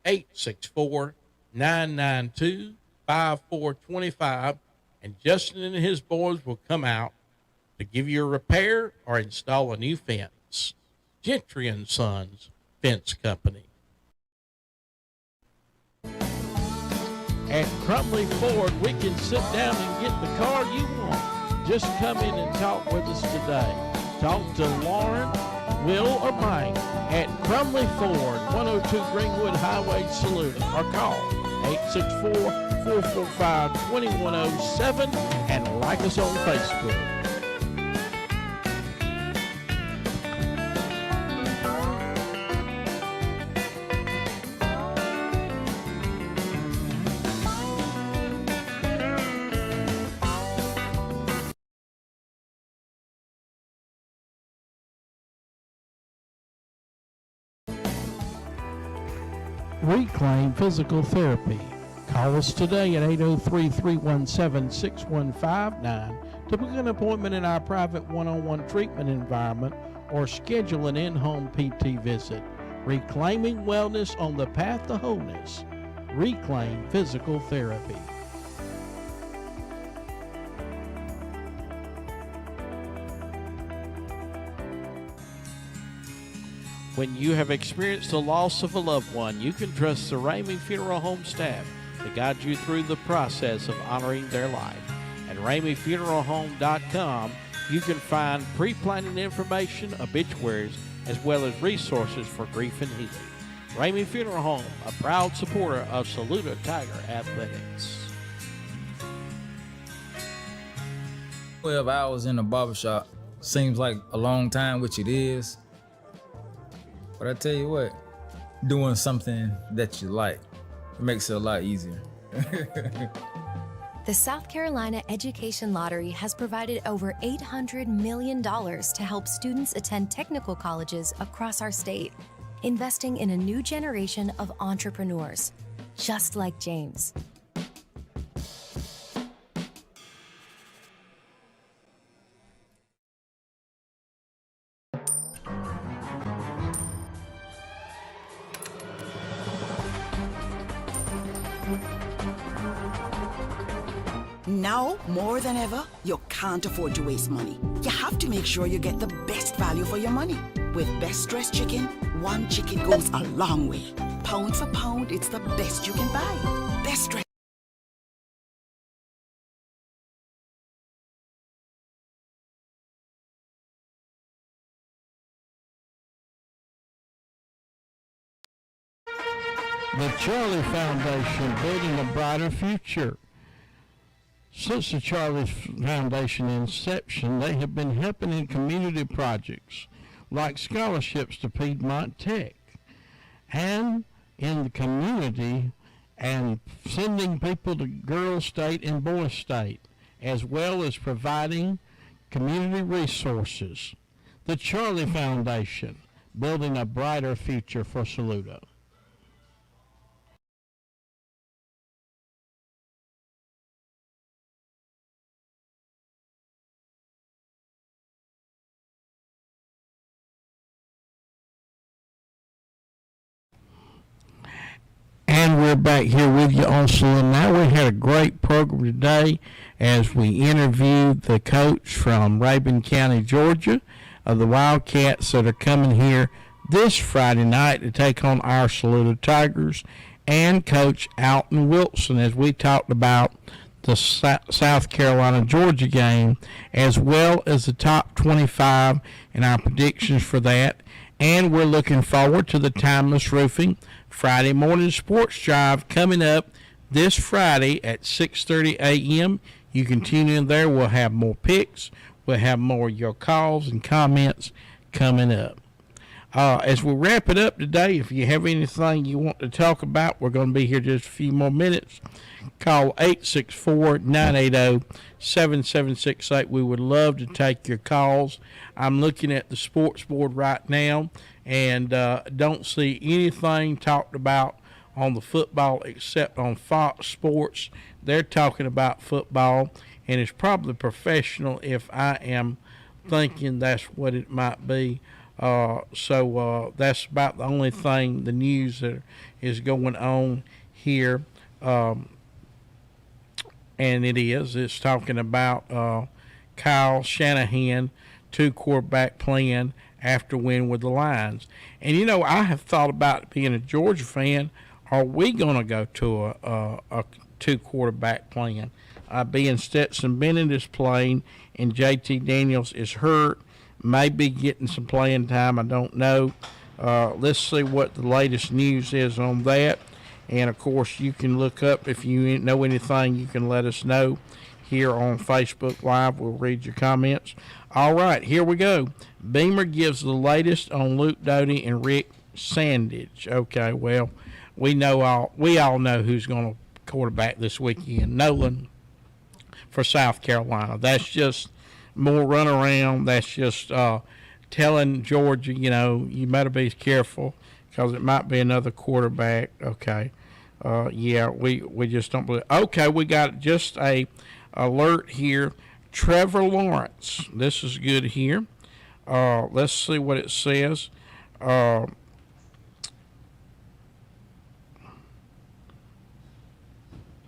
864-992-5425, and Justin and his boys will come out to give you a repair or install a new fence. Gentry and Sons Fence Company. At Crumley Ford, we can sit down and get the car you want. Just come in and talk with us today. Talk to Lauren, Will, or Mike at Crumley Ford, 102 Greenwood Highway, Saluda, or call 864-445-2107 and like us on Facebook. Reclaim Physical Therapy. Call us today at 803-317-6159 to book an appointment in our private one-on-one treatment environment or schedule an in-home PT visit. Reclaiming wellness on the path to wholeness. Reclaim Physical Therapy. When you have experienced the loss of a loved one, you can trust the Ramey Funeral Home staff to guide you through the process of honoring their life. At RameyFuneralHome.com, you can find pre-planning information, obituaries, as well as resources for grief and healing. Ramey Funeral Home, a proud supporter of Saluda Tiger Athletics. 12 hours in a barbershop seems like a long time, which it is. But I tell you what, doing something that you like, it makes it a lot easier. The South Carolina Education Lottery has provided over $800 million to help students attend technical colleges across our state, investing in a new generation of entrepreneurs, just like James. Now, more than ever, you can't afford to waste money. You have to make sure you get the best value for your money. With Best Dressed Chicken, one chicken goes a long way. Pound for pound, it's the best you can buy. Best Dressed. The Charlie Foundation, building a brighter future. Since the Charlie Foundation inception, they have been helping in community projects like scholarships to Piedmont Tech and in the community and sending people to Girls State and Boys State, as well as providing community resources. The Charlie Foundation, building a brighter future for Saluda. And we're back here with you on Saluda Now. We had a great program today as we interviewed the coach from Rabun County, Georgia, of the Wildcats that are coming here this Friday night to take on our Saluda Tigers, and Coach Alton Wilson as we talked about the South Carolina-Georgia game, as well as the top 25 and our predictions for that. And we're looking forward to the Timeless Roofing Friday morning sports drive coming up this Friday at 6:30 a.m. You can tune in there. We'll have more picks. We'll have more of your calls and comments coming up. As we wrap it up today, if you have anything you want to talk about, we're going to be here just a few more minutes. Call 864-980-7768. We would love to take your calls. I'm looking at the sports board right now and don't see anything talked about on the football except on Fox Sports. They're talking about football, and it's probably professional if I am thinking that's what it might be. So that's about the only thing, the news that is going on here. And it's talking about Kyle Shanahan, 2-quarterback plan after win with the Lions. And, you know, I have thought about being a Georgia fan. Are we going to go to a 2-quarterback plan? Being Stetson Bennett is playing and JT Daniels is hurt, maybe getting some playing time. I don't know. Let's see what the latest news is on that. And, of course, you can look up if you know anything, you can let us know here on Facebook Live. We'll read your comments. All right, here we go. Beamer gives the latest on Luke Doty and Rick Sandage. Okay, well, we all know who's going to quarterback this weekend. Nolan for South Carolina. That's just more run around. That's just telling Georgia, you know, you better be careful because it might be another quarterback. Okay. Yeah, we just don't believe. Okay, we got just a alert here. Trevor Lawrence. This is good here. Let's see what it says.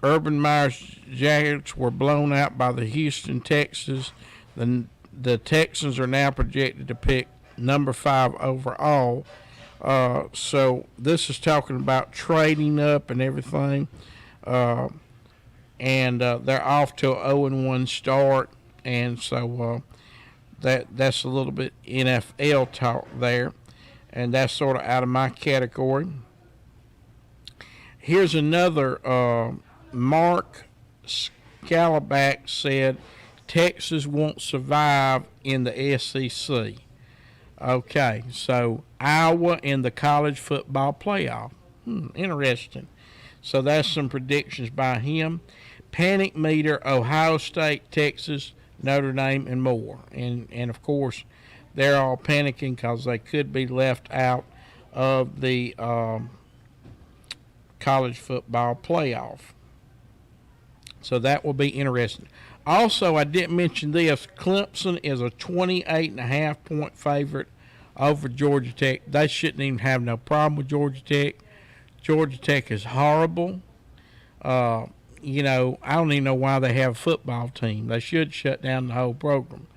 Urban Meyer's Jaguars were blown out by the Houston Texans. The Texans are now projected to pick number 5 overall. So this is talking about trading up and everything. And they're off to a 0-1 start. And so that's a little bit NFL talk there. And that's sort of out of my category. Here's another. Mark Scalaback said Texas won't survive in the SEC. Okay, so Iowa in the college football playoff. Interesting. So that's some predictions by him. Panic meter, Ohio State, Texas, Notre Dame, and more. And of course, they're all panicking because they could be left out of the college football playoff. So that will be interesting. Also, I didn't mention this. Clemson is a 28.5-point favorite over Georgia Tech. They shouldn't even have no problem with Georgia Tech. Georgia Tech is horrible. You know, I don't even know why they have a football team. They should shut down the whole program.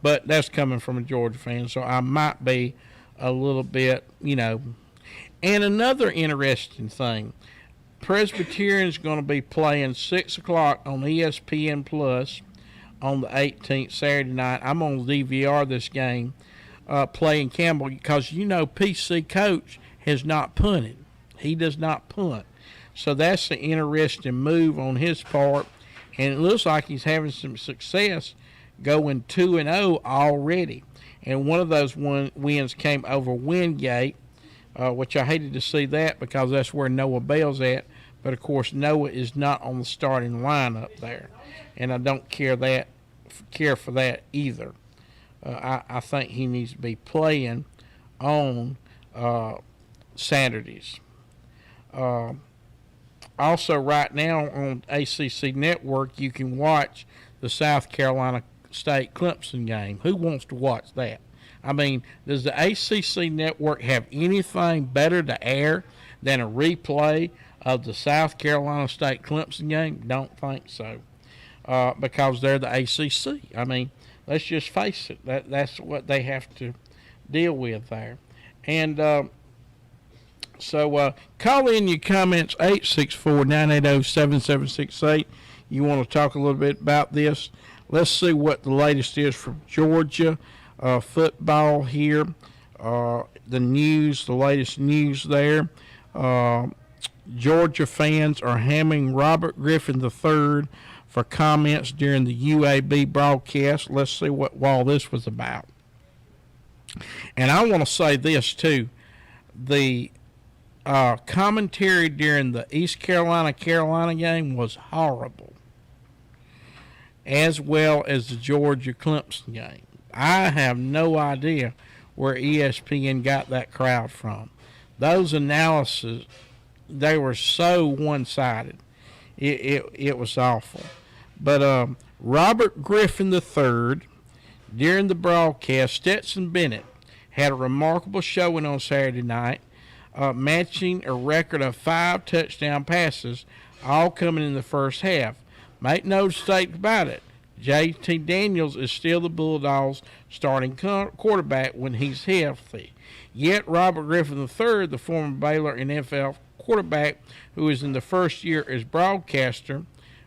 But that's coming from a Georgia fan, so I might be a little bit, you know. And another interesting thing. Presbyterian is going to be playing 6 o'clock on ESPN Plus on the 18th, Saturday night. I'm on DVR this game playing Campbell because, you know, PC Coach has not punted. He does not punt. So that's an interesting move on his part. And it looks like he's having some success going 2-0 already. And one of those wins came over Wingate, which I hated to see that because that's where Noah Bell's at. But, of course, Noah is not on the starting lineup there. And I don't care for that either. I think he needs to be playing on Saturdays. Also, right now on ACC Network, you can watch the South Carolina State Clemson game. Who wants to watch that? I mean, does the ACC Network have anything better to air than a replay of the South Carolina State Clemson game? Don't think so, because they're the ACC. I mean, let's just face it. That's what they have to deal with there. And so call in your comments, 864-980-7768. You want to talk a little bit about this. Let's see what the latest is from Georgia football here. The news, the latest news there. Georgia fans are hammering Robert Griffin III for comments during the UAB broadcast. Let's see what all this was about. And I want to say this too. The commentary during the East Carolina game was horrible, as well as the Georgia Clemson game. I have no idea where ESPN got that crowd from. Those analyses, they were so one-sided. It was awful. But Robert Griffin III, during the broadcast, Stetson Bennett had a remarkable showing on Saturday night, matching a record of 5 touchdown passes, all coming in the first half. Make no mistake about it, J.T. Daniels is still the Bulldogs' starting quarterback when he's healthy. Yet Robert Griffin III, the former Baylor and NFL quarterback who is in the first year as broadcaster,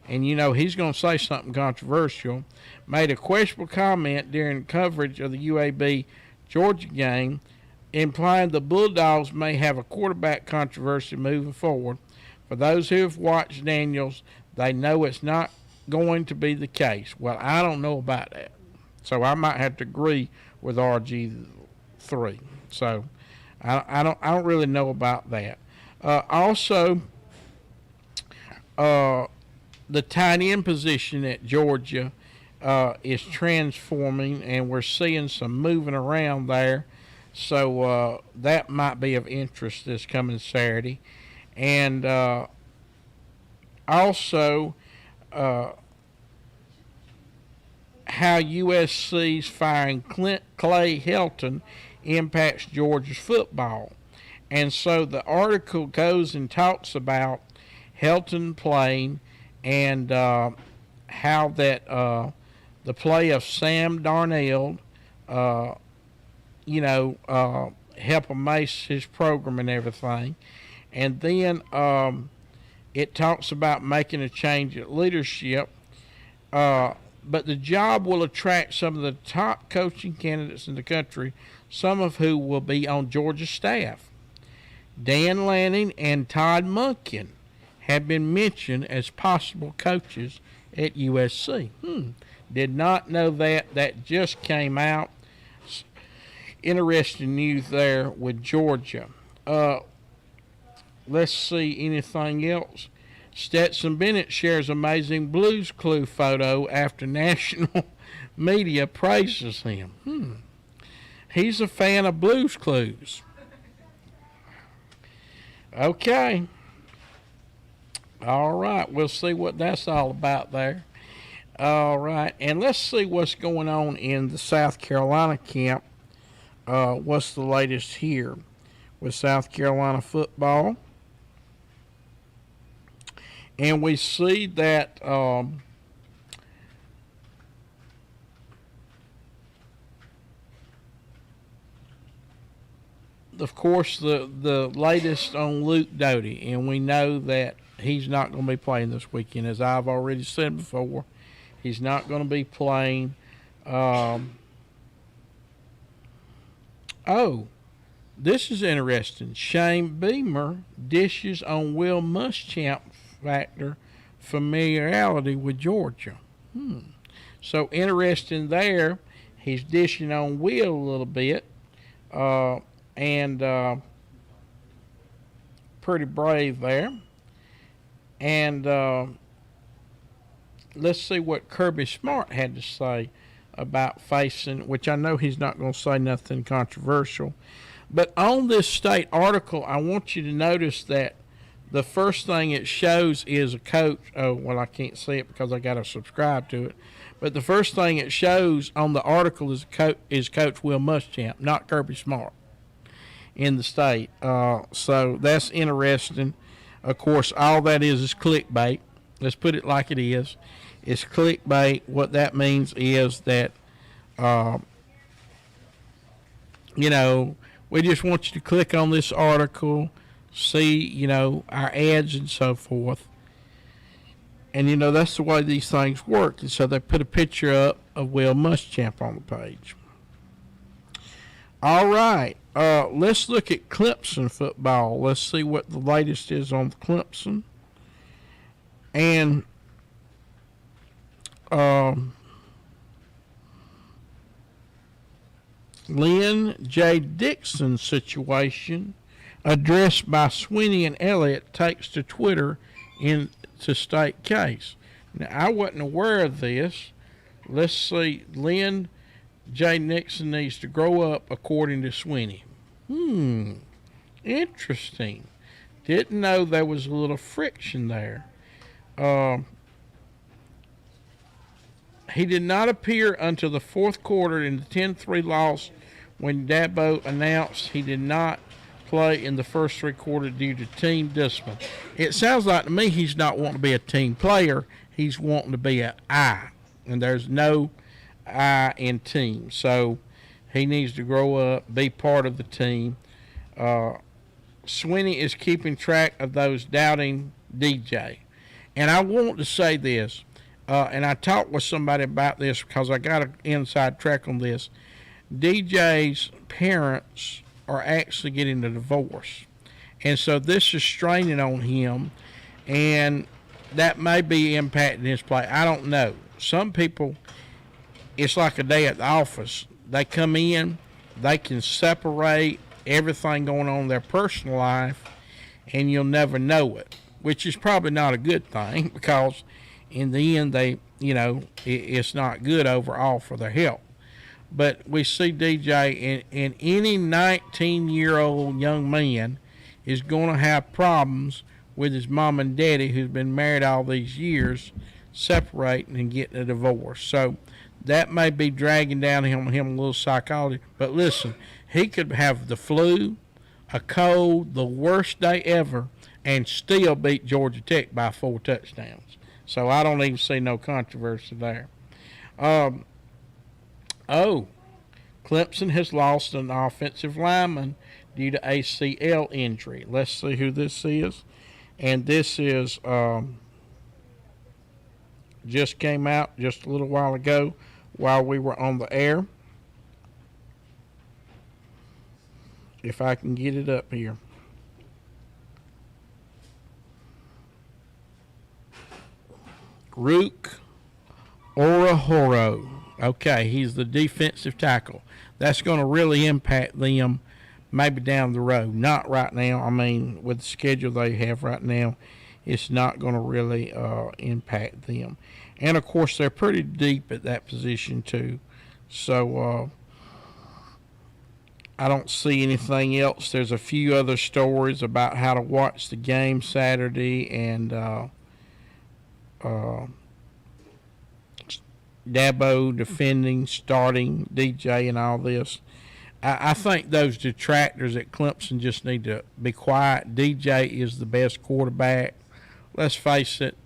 and you know he's going to say something controversial, made a questionable comment during coverage of the UAB Georgia game, implying the Bulldogs may have a quarterback controversy moving forward. For those who have watched Daniels, they know it's not going to be the case. Well, I don't know about that, so I might have to agree with RG3. So I don't really know about that. Also, the tight end position at Georgia is transforming, and we're seeing some moving around there. So that might be of interest this coming Saturday. And also how USC's firing Clay Helton impacts Georgia's football. And so the article goes and talks about Helton playing and how that the play of Sam Darnold, help amaze his program and everything. And then it talks about making a change at leadership. But the job will attract some of the top coaching candidates in the country, some of who will be on Georgia's staff. Dan Lanning and Todd Monken have been mentioned as possible coaches at USC. Did not know that. That just came out. Interesting news there with Georgia. Let's see anything else. Stetson Bennett shares amazing Blues Clue photo after national media praises him. He's a fan of Blues Clues. Okay. All right. We'll see what that's all about there. All right. And let's see what's going on in the South Carolina camp. What's the latest here with South Carolina football? And we see that of course, the latest on Luke Doty, and we know that he's not going to be playing this weekend. As I've already said before, he's not going to be playing. This is interesting. Shane Beamer dishes on Will Muschamp factor familiarity with Georgia. So interesting there. He's dishing on Will a little bit. And pretty brave there. And let's see what Kirby Smart had to say about facing, which I know he's not going to say nothing controversial. But on this state article, I want you to notice that the first thing it shows is a coach. Oh, well, I can't see it because I got to subscribe to it. But the first thing it shows on the article is Coach Will Muschamp, not Kirby Smart, in the state. So that's interesting. Of course, all that is clickbait. Let's put it like it is. It's clickbait. What that means is that, we just want you to click on this article, see, our ads and so forth. And, that's the way these things work. And so they put a picture up of Will Muschamp on the page. All right. Let's look at Clemson football. Let's see what the latest is on Clemson. And Lynn J. Dixon's situation, addressed by Sweeney and Elliott, takes to Twitter into state case. Now, I wasn't aware of this. Let's see. Lynn J. Nixon needs to grow up, according to Sweeney. Interesting. Didn't know there was a little friction there. He did not appear until the fourth quarter in the 10-3 loss when Dabo announced he did not play in the first three quarters due to team discipline. It sounds like to me he's not wanting to be a team player. He's wanting to be an I, and there's no I in team. So he needs to grow up, be part of the team. Sweeney is keeping track of those doubting DJ. And I want to say this, and I talked with somebody about this because I got an inside track on this. DJ's parents are actually getting a divorce. And so this is straining on him, and that may be impacting his play. I don't know. Some people, it's like a day at the office. They come in, they can separate everything going on in their personal life, and you'll never know it, which is probably not a good thing because in the end, it's not good overall for their health. But we see DJ, and any 19-year-old young man is going to have problems with his mom and daddy, who's been married all these years, separating and getting a divorce. So that may be dragging down him a little psychology. But listen, he could have the flu, a cold, the worst day ever, and still beat Georgia Tech by 4 touchdowns. So I don't even see no controversy there. Clemson has lost an offensive lineman due to ACL injury. Let's see who this is. And this is just came out just a little while ago while we were on the air. If I can get it up here. Rook Orahoro. Okay, he's the defensive tackle. That's going to really impact them maybe down the road. Not right now. I mean, with the schedule they have right now, it's not going to really impact them. And, of course, they're pretty deep at that position, too. So, I don't see anything else. There's a few other stories about how to watch the game Saturday, and Dabo defending, starting, DJ, and all this. I think those detractors at Clemson just need to be quiet. DJ is the best quarterback. Let's face it,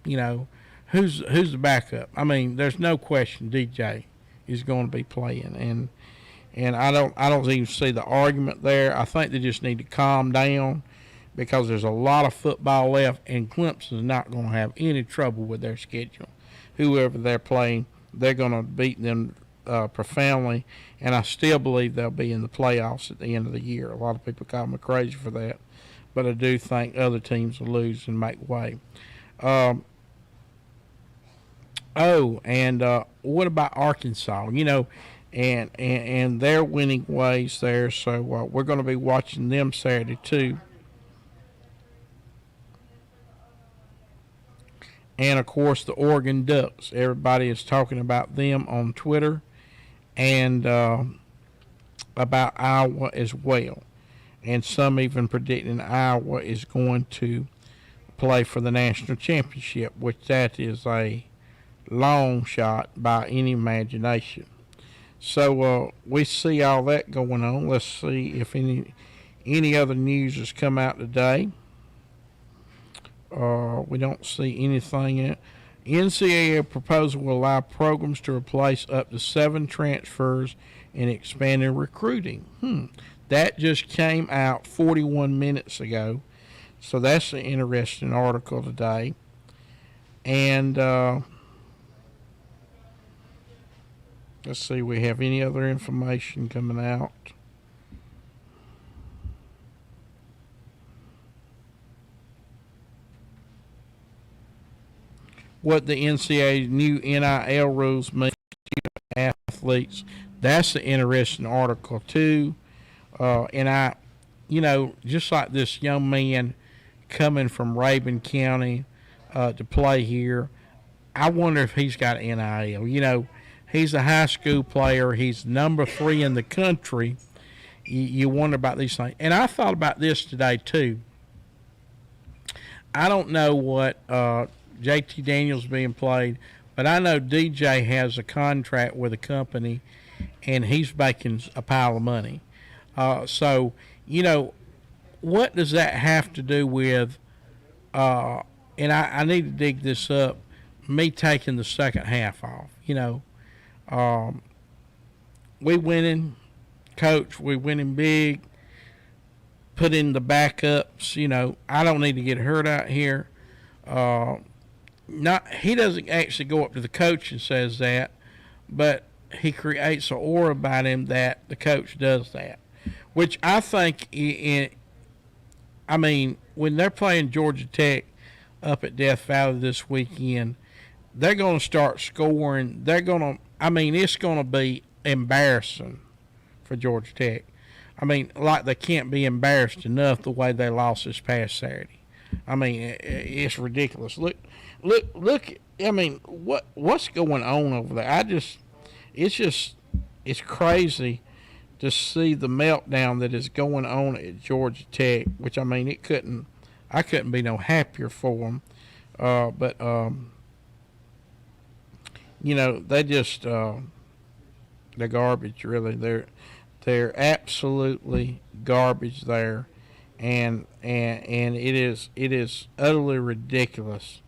who's the backup? I mean, there's no question DJ is going to be playing, and I don't even see the argument there. I think they just need to calm down because there's a lot of football left, and Clemson's not going to have any trouble with their schedule. Whoever they're playing, they're going to beat them profoundly, and I still believe they'll be in the playoffs at the end of the year. A lot of people call me crazy for that, but I do think other teams will lose and make way. What about Arkansas? And their winning ways there. So we're going to be watching them Saturday too. And, of course, the Oregon Ducks. Everybody is talking about them on Twitter and about Iowa as well. And some even predicting Iowa is going to play for the national championship, which that is a long shot by any imagination. So we see all that going on. Let's see if any other news has come out today. We don't see anything in it. NCAA proposal will allow programs to replace up to 7 transfers in expanded recruiting. That just came out 41 minutes ago. So that's an interesting article today. And let's see, we have any other information coming out. what the NCAA's new NIL rules mean to athletes. That's an interesting article too. And I, just like this young man coming from Rabun County to play here, I wonder if he's got NIL. He's a high school player. He's number 3 in the country. You wonder about these things. And I thought about this today too. I don't know what JT Daniels being played, but I know DJ has a contract with a company, and he's making a pile of money. So, what does that have to do with, and I need to dig this up, me taking the second half off? We winning, coach, we winning big, put in the backups, I don't need to get hurt out here. He doesn't actually go up to the coach and says that, but he creates an aura about him that the coach does that, which I think when they're playing Georgia Tech up at Death Valley this weekend, they're going to start scoring. It's going to be embarrassing for Georgia Tech. Like they can't be embarrassed enough the way they lost this past Saturday. It's ridiculous. Look. What's going on over there? It's crazy to see the meltdown that is going on at Georgia Tech, which I couldn't be no happier for them. But they just, they're garbage, really. They're absolutely garbage there. And it is utterly ridiculous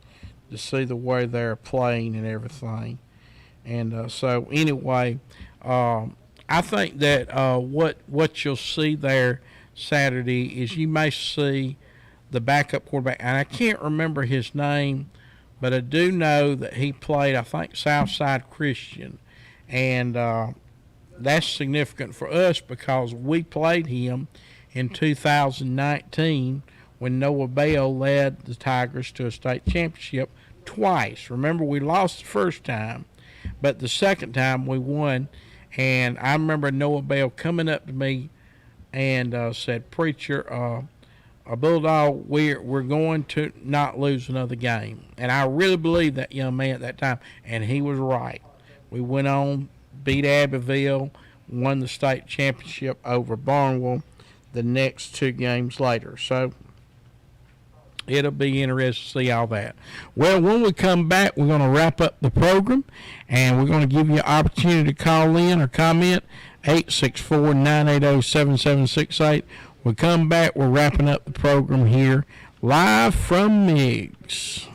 to see the way they're playing and everything. And so anyway, I think that what you'll see there Saturday is you may see the backup quarterback, and I can't remember his name, but I do know that he played, I think, Southside Christian, and that's significant for us because we played him in 2019 when Noah Bell led the Tigers to a state championship twice. Remember, we lost the first time, but the second time we won. And I remember Noah Bell coming up to me and said, "Preacher, Bulldog, we're going to not lose another game." And I really believed that young man at that time, and he was right. We went on, beat Abbeville, won the state championship over Barnwell the next 2 games later. So it'll be interesting to see all that. Well, when we come back, we're going to wrap up the program, and we're going to give you an opportunity to call in or comment, 864-980-7768. We come back, we're wrapping up the program here, live from Meigs.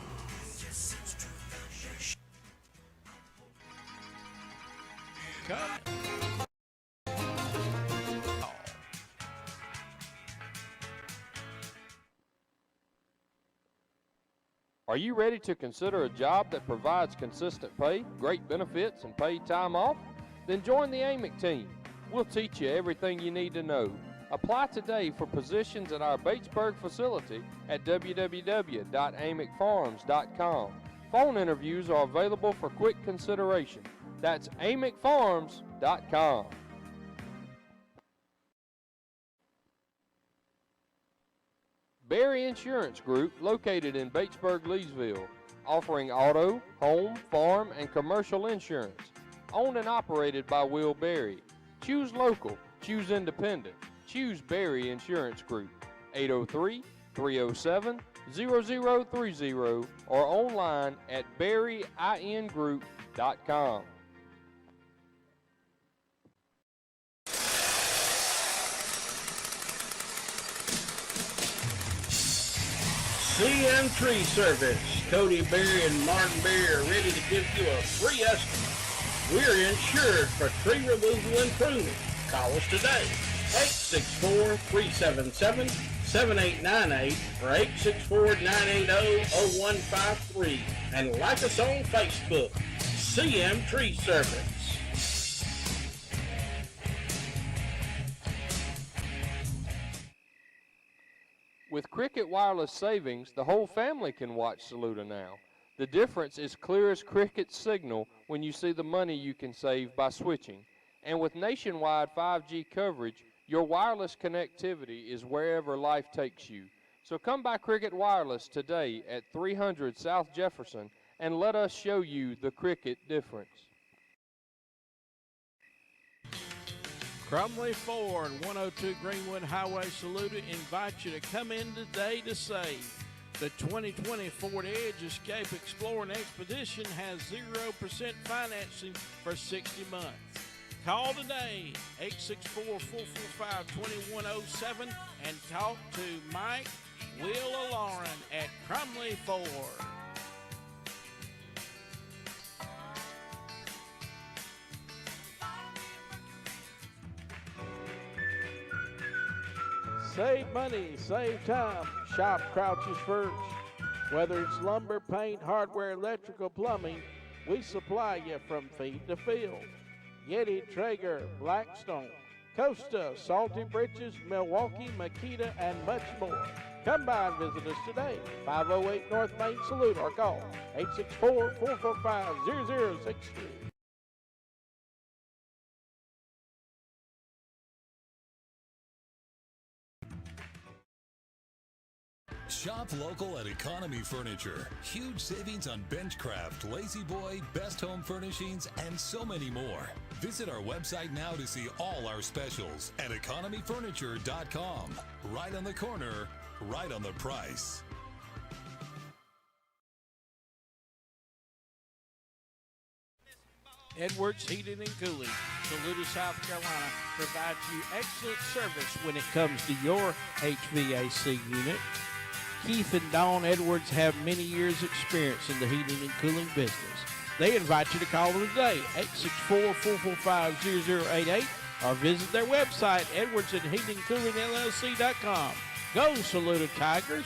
Are you ready to consider a job that provides consistent pay, great benefits, and paid time off? Then join the AMIC team. We'll teach you everything you need to know. Apply today for positions at our Batesburg facility at www.amicfarms.com. Phone interviews are available for quick consideration. That's amicfarms.com. Berry Insurance Group, located in Batesburg, Leesville, offering auto, home, farm, and commercial insurance. Owned and operated by Will Berry. Choose local, choose independent, choose Berry Insurance Group. 803-307-0030 or online at berryingroup.com. CM Tree Service. Cody Berry and Martin Berry are ready to give you a free estimate. We're insured for tree removal improvement. Call us today. 864-377-7898 or 864-980-0153. And like us on Facebook. CM Tree Service. With Cricket Wireless Savings, the whole family can watch Saluda now. The difference is clear as cricket's signal when you see the money you can save by switching. And with nationwide 5G coverage, your wireless connectivity is wherever life takes you. So come by Cricket Wireless today at 300 South Jefferson and let us show you the Cricket difference. Crumley Ford, 102 Greenwood Highway, Saluda invites you to come in today to save. The 2020 Ford Edge Escape Explorer and Expedition has 0% financing for 60 months. Call today, 864-445-2107, and talk to Mike, Will, or Lauren at Crumley Ford. Save money, save time. Shop Crouch's First. Whether it's lumber, paint, hardware, electrical, plumbing, we supply you from feed to field. Yeti, Traeger, Blackstone, Costa, Salty Britches, Milwaukee, Makita, and much more. Come by and visit us today. 508 North Main Salute or call 864-445-0063. Shop local at Economy Furniture. Huge savings on Benchcraft, Lazy Boy, Best Home Furnishings, and so many more. Visit our website now to see all our specials at economyfurniture.com. Right on the corner, right on the price. Edwards Heating and Cooling, Saluda, South Carolina, provides you excellent service when it comes to your HVAC unit. Keith and Dawn Edwards have many years' experience in the heating and cooling business. They invite you to call them today, 864-445-0088, or visit their website, edwardsandheatingcoolingllc.com. Go, Saluda Tigers!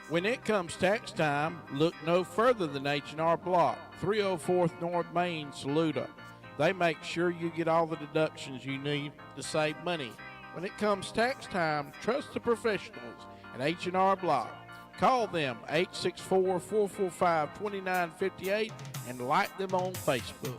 When it comes tax time, look no further than H&R Block, 304th North Main, Saluda. They make sure you get all the deductions you need to save money. When it comes tax time, trust the professionals at H&R Block. Call them 864-445-2958 and like them on Facebook.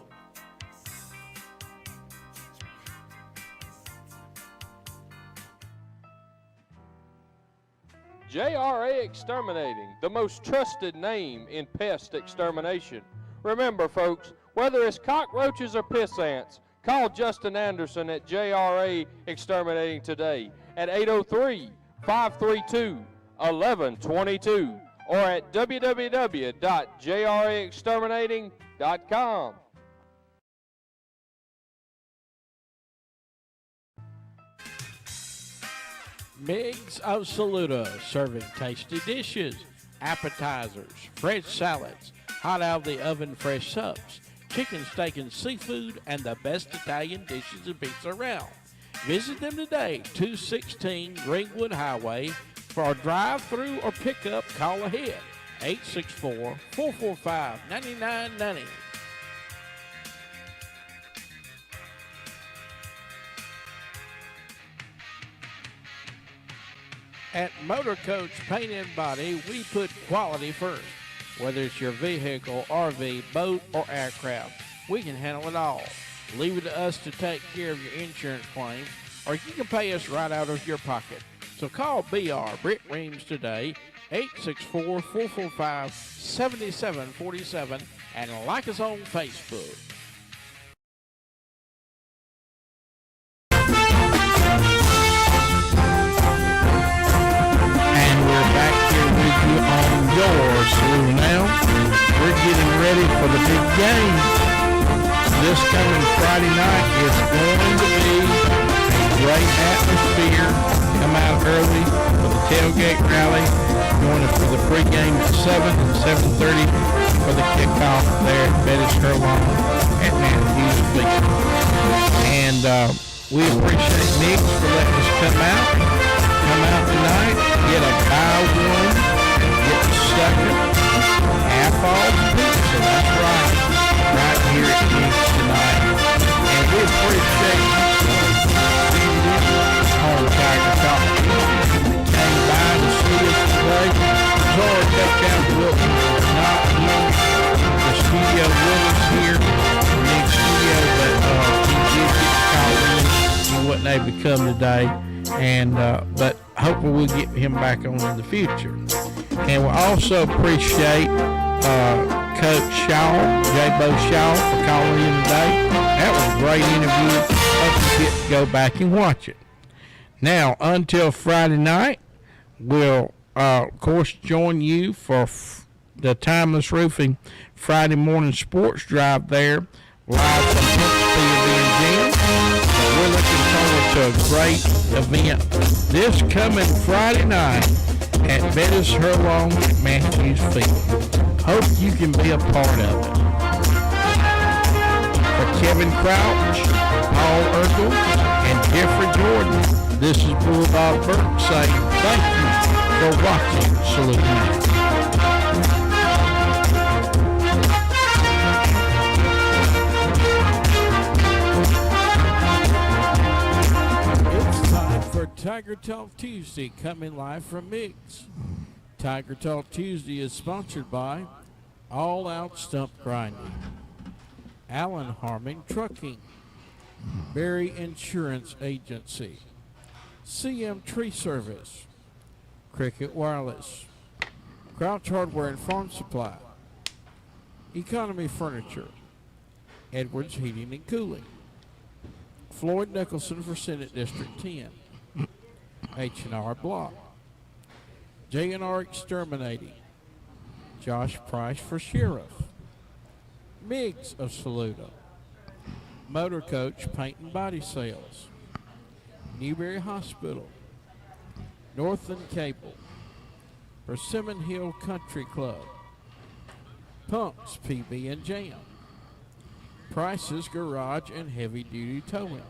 Jra Exterminating, the most trusted name in pest extermination. Remember, folks, whether it's cockroaches or piss ants, call Justin Anderson at Jra Exterminating today at 803-532-1122 or at www.jraexterminating.com. Miggs of Saluda, serving tasty dishes, appetizers, fresh salads, hot out of the oven fresh subs, chicken, steak, and seafood, and the best Italian dishes and pizza around. Visit them today, 216 Greenwood Highway. For a drive-through or pickup, call ahead, 864-445-9990. At Motor Coach Paint and Body, we put quality first. Whether it's your vehicle, RV, boat, or aircraft, we can handle it all. Leave it to us to take care of your insurance claims, or you can pay us right out of your pocket. So call BR Britt Reams today, 864-445-7747, and like us on Facebook. Yours. So now we're getting ready for the big game. This coming Friday night is going to be a great atmosphere. Come out early for the tailgate rally. Join us for the pregame at 7 and 7:30 for the kickoff there at Bettis Hurlong at Matthews Beach. And we appreciate Nick for letting us come out tonight, get a buy one, get the second half off pizza. That's right here at Nick's tonight. And we appreciate you on Tiger Talk. come today, and but hopefully we'll get him back on in the future. And we also appreciate Coach Shaw, J-Bo Shaw, for calling in today. That was a great interview. Hope you get to go back and watch it. Now, until Friday night, we'll, of course, join you for the Timeless Roofing Friday morning sports drive there, live from Pittsfield Gym. We're looking forward to a great event this coming Friday night at Bettis Hurlong Matthews Field. Hope you can be a part of it. For Kevin Crouch, Paul Urkel, and Jeffrey Jordan, this is Bulldog Burke saying thank you for watching Salute Now. For Tiger Talk Tuesday, coming live from Miggs. Tiger Talk Tuesday is sponsored by All Out Stump Grinding, Allen Harmon Trucking, Berry Insurance Agency, CM Tree Service, Cricket Wireless, Crouch Hardware and Farm Supply, Economy Furniture, Edwards Heating and Cooling, Floyd Nicholson for Senate District 10, H&R Block, Jra Exterminating, Josh Price for Sheriff, Miggs of Saluda, Motor Coach Paint and Body Sales, Newberry Hospital, Northland Cable, Persimmon Hill Country Club, Punks PB and Jam, Price's Garage and Heavy Duty Towing,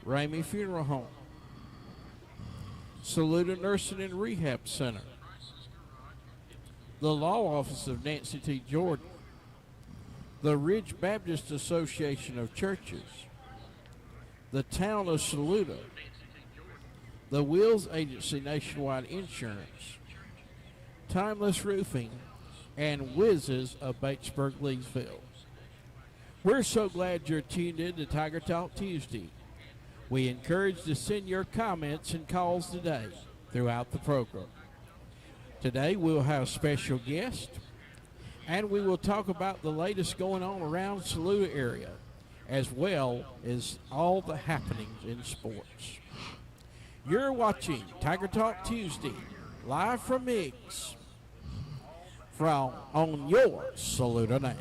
Ramey Funeral Home, Saluda Nursing and Rehab Center, the Law Office of Nancy T. Jordan, the Ridge Baptist Association of Churches, the Town of Saluda, the Wills Agency Nationwide Insurance, Timeless Roofing, and Whizzes of Batesburg, Leesville. We're so glad you're tuned in to Tiger Talk Tuesday. We encourage to send your comments and calls today throughout the program. Today we'll have special guests, and we will talk about the latest going on around Saluda area, as well as all the happenings in sports. You're watching Tiger Talk Tuesday, live from Miggs, on your Saluda Now.